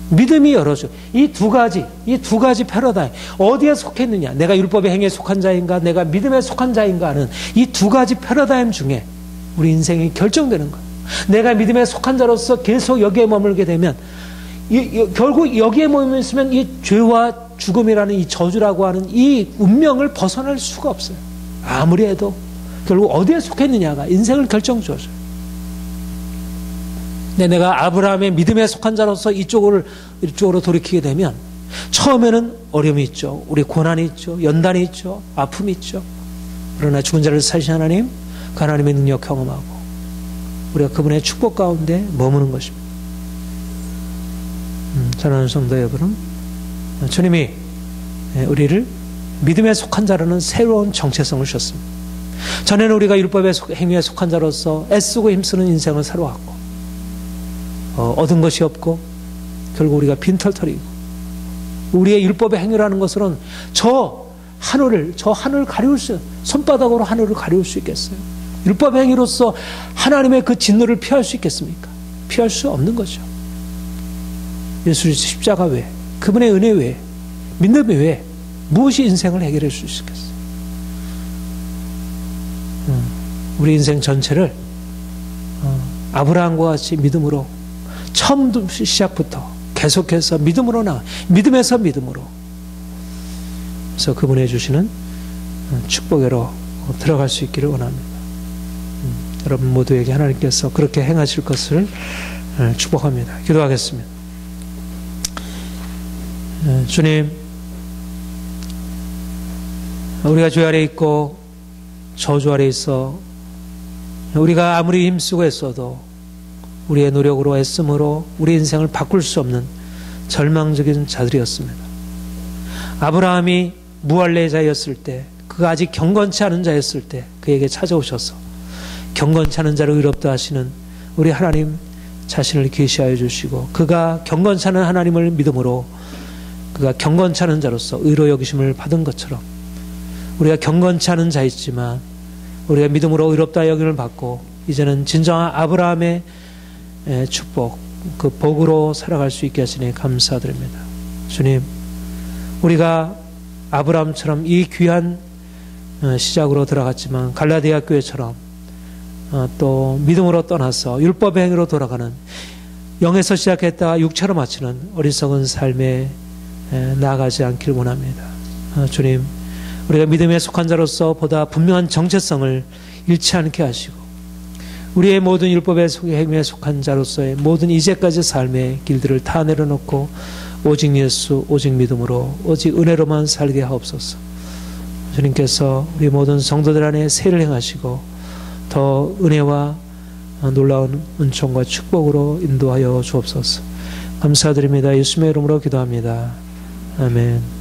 믿음이 열어줘. 이 두 가지 패러다임. 어디에 속했느냐? 내가 율법의 행위에 속한 자인가? 내가 믿음에 속한 자인가? 하는 이 두 가지 패러다임 중에 우리 인생이 결정되는 거예요. 내가 믿음에 속한 자로서 계속 여기에 머물게 되면 결국 여기에 머물면 있으면 이 죄와 죽음이라는 이 저주라고 하는 이 운명을 벗어날 수가 없어요. 아무리 해도 결국 어디에 속했느냐가 인생을 결정줘줘요. 근데 내가 아브라함의 믿음에 속한 자로서 이쪽으로 돌이키게 되면 처음에는 어려움이 있죠. 우리 고난이 있죠. 연단이 있죠. 아픔이 있죠. 그러나 죽은 자를 살리신 하나님, 그 하나님의 능력 경험하고 우리가 그분의 축복 가운데 머무는 것입니다. 사랑하는 성도 여러분, 주님이 우리를 믿음에 속한 자라는 새로운 정체성을 주셨습니다. 전에는 우리가 율법의 행위에 속한 자로서 애쓰고 힘쓰는 인생을 살아왔고 얻은 것이 없고 결국 우리가 빈털터리고 우리의 율법의 행위라는 것은 저 하늘을 가리울 수 손바닥으로 하늘을 가리울 수 있겠어요? 율법의 행위로서 하나님의 그 진노를 피할 수 있겠습니까? 피할 수 없는 거죠. 예수 십자가 외에 그분의 은혜 외에 믿음 외에 무엇이 인생을 해결할 수 있겠어요? 우리 인생 전체를 아브라함과 같이 믿음으로 처음 시작부터 계속해서 믿음으로 믿음에서 믿음으로 그래서 그분이 주시는 축복으로 들어갈 수 있기를 원합니다. 여러분 모두에게 하나님께서 그렇게 행하실 것을 축복합니다. 기도하겠습니다. 주님, 우리가 죄 아래 있고 저주 아래 있어 우리가 아무리 힘쓰고 애써도 우리의 노력으로 애씀으로 우리 인생을 바꿀 수 없는 절망적인 자들이었습니다. 아브라함이 무할례자였을 때, 그가 아직 경건치 않은 자였을 때 그에게 찾아오셔서 경건치 않은 자를 의롭다 하시는 우리 하나님 자신을 계시하여 주시고 그가 경건치 않은 하나님을 믿음으로 그가 경건치 않은 자로서 의로 여기심을 받은 것처럼 우리가 경건치 않은 자이지만 우리가 믿음으로 의롭다 여김을 받고 이제는 진정한 아브라함의 축복, 그 복으로 살아갈 수 있게 하시니 감사드립니다. 주님, 우리가 아브라함처럼 이 귀한 시작으로 들어갔지만 갈라디아 교회처럼 또 믿음으로 떠나서 율법의 행위로 돌아가는 영에서 시작했다가 육체로 마치는 어리석은 삶에 나아가지 않기를 원합니다. 주님, 우리가 믿음에 속한 자로서 보다 분명한 정체성을 잃지 않게 하시고 우리의 모든 율법의 행위에 속한 자로서의 모든 이제까지 삶의 길들을 다 내려놓고 오직 예수, 오직 믿음으로, 오직 은혜로만 살게 하옵소서. 주님께서 우리 모든 성도들 안에 세를 행하시고 더 은혜와 놀라운 은총과 축복으로 인도하여 주옵소서. 감사드립니다. 예수님의 이름으로 기도합니다. 아멘.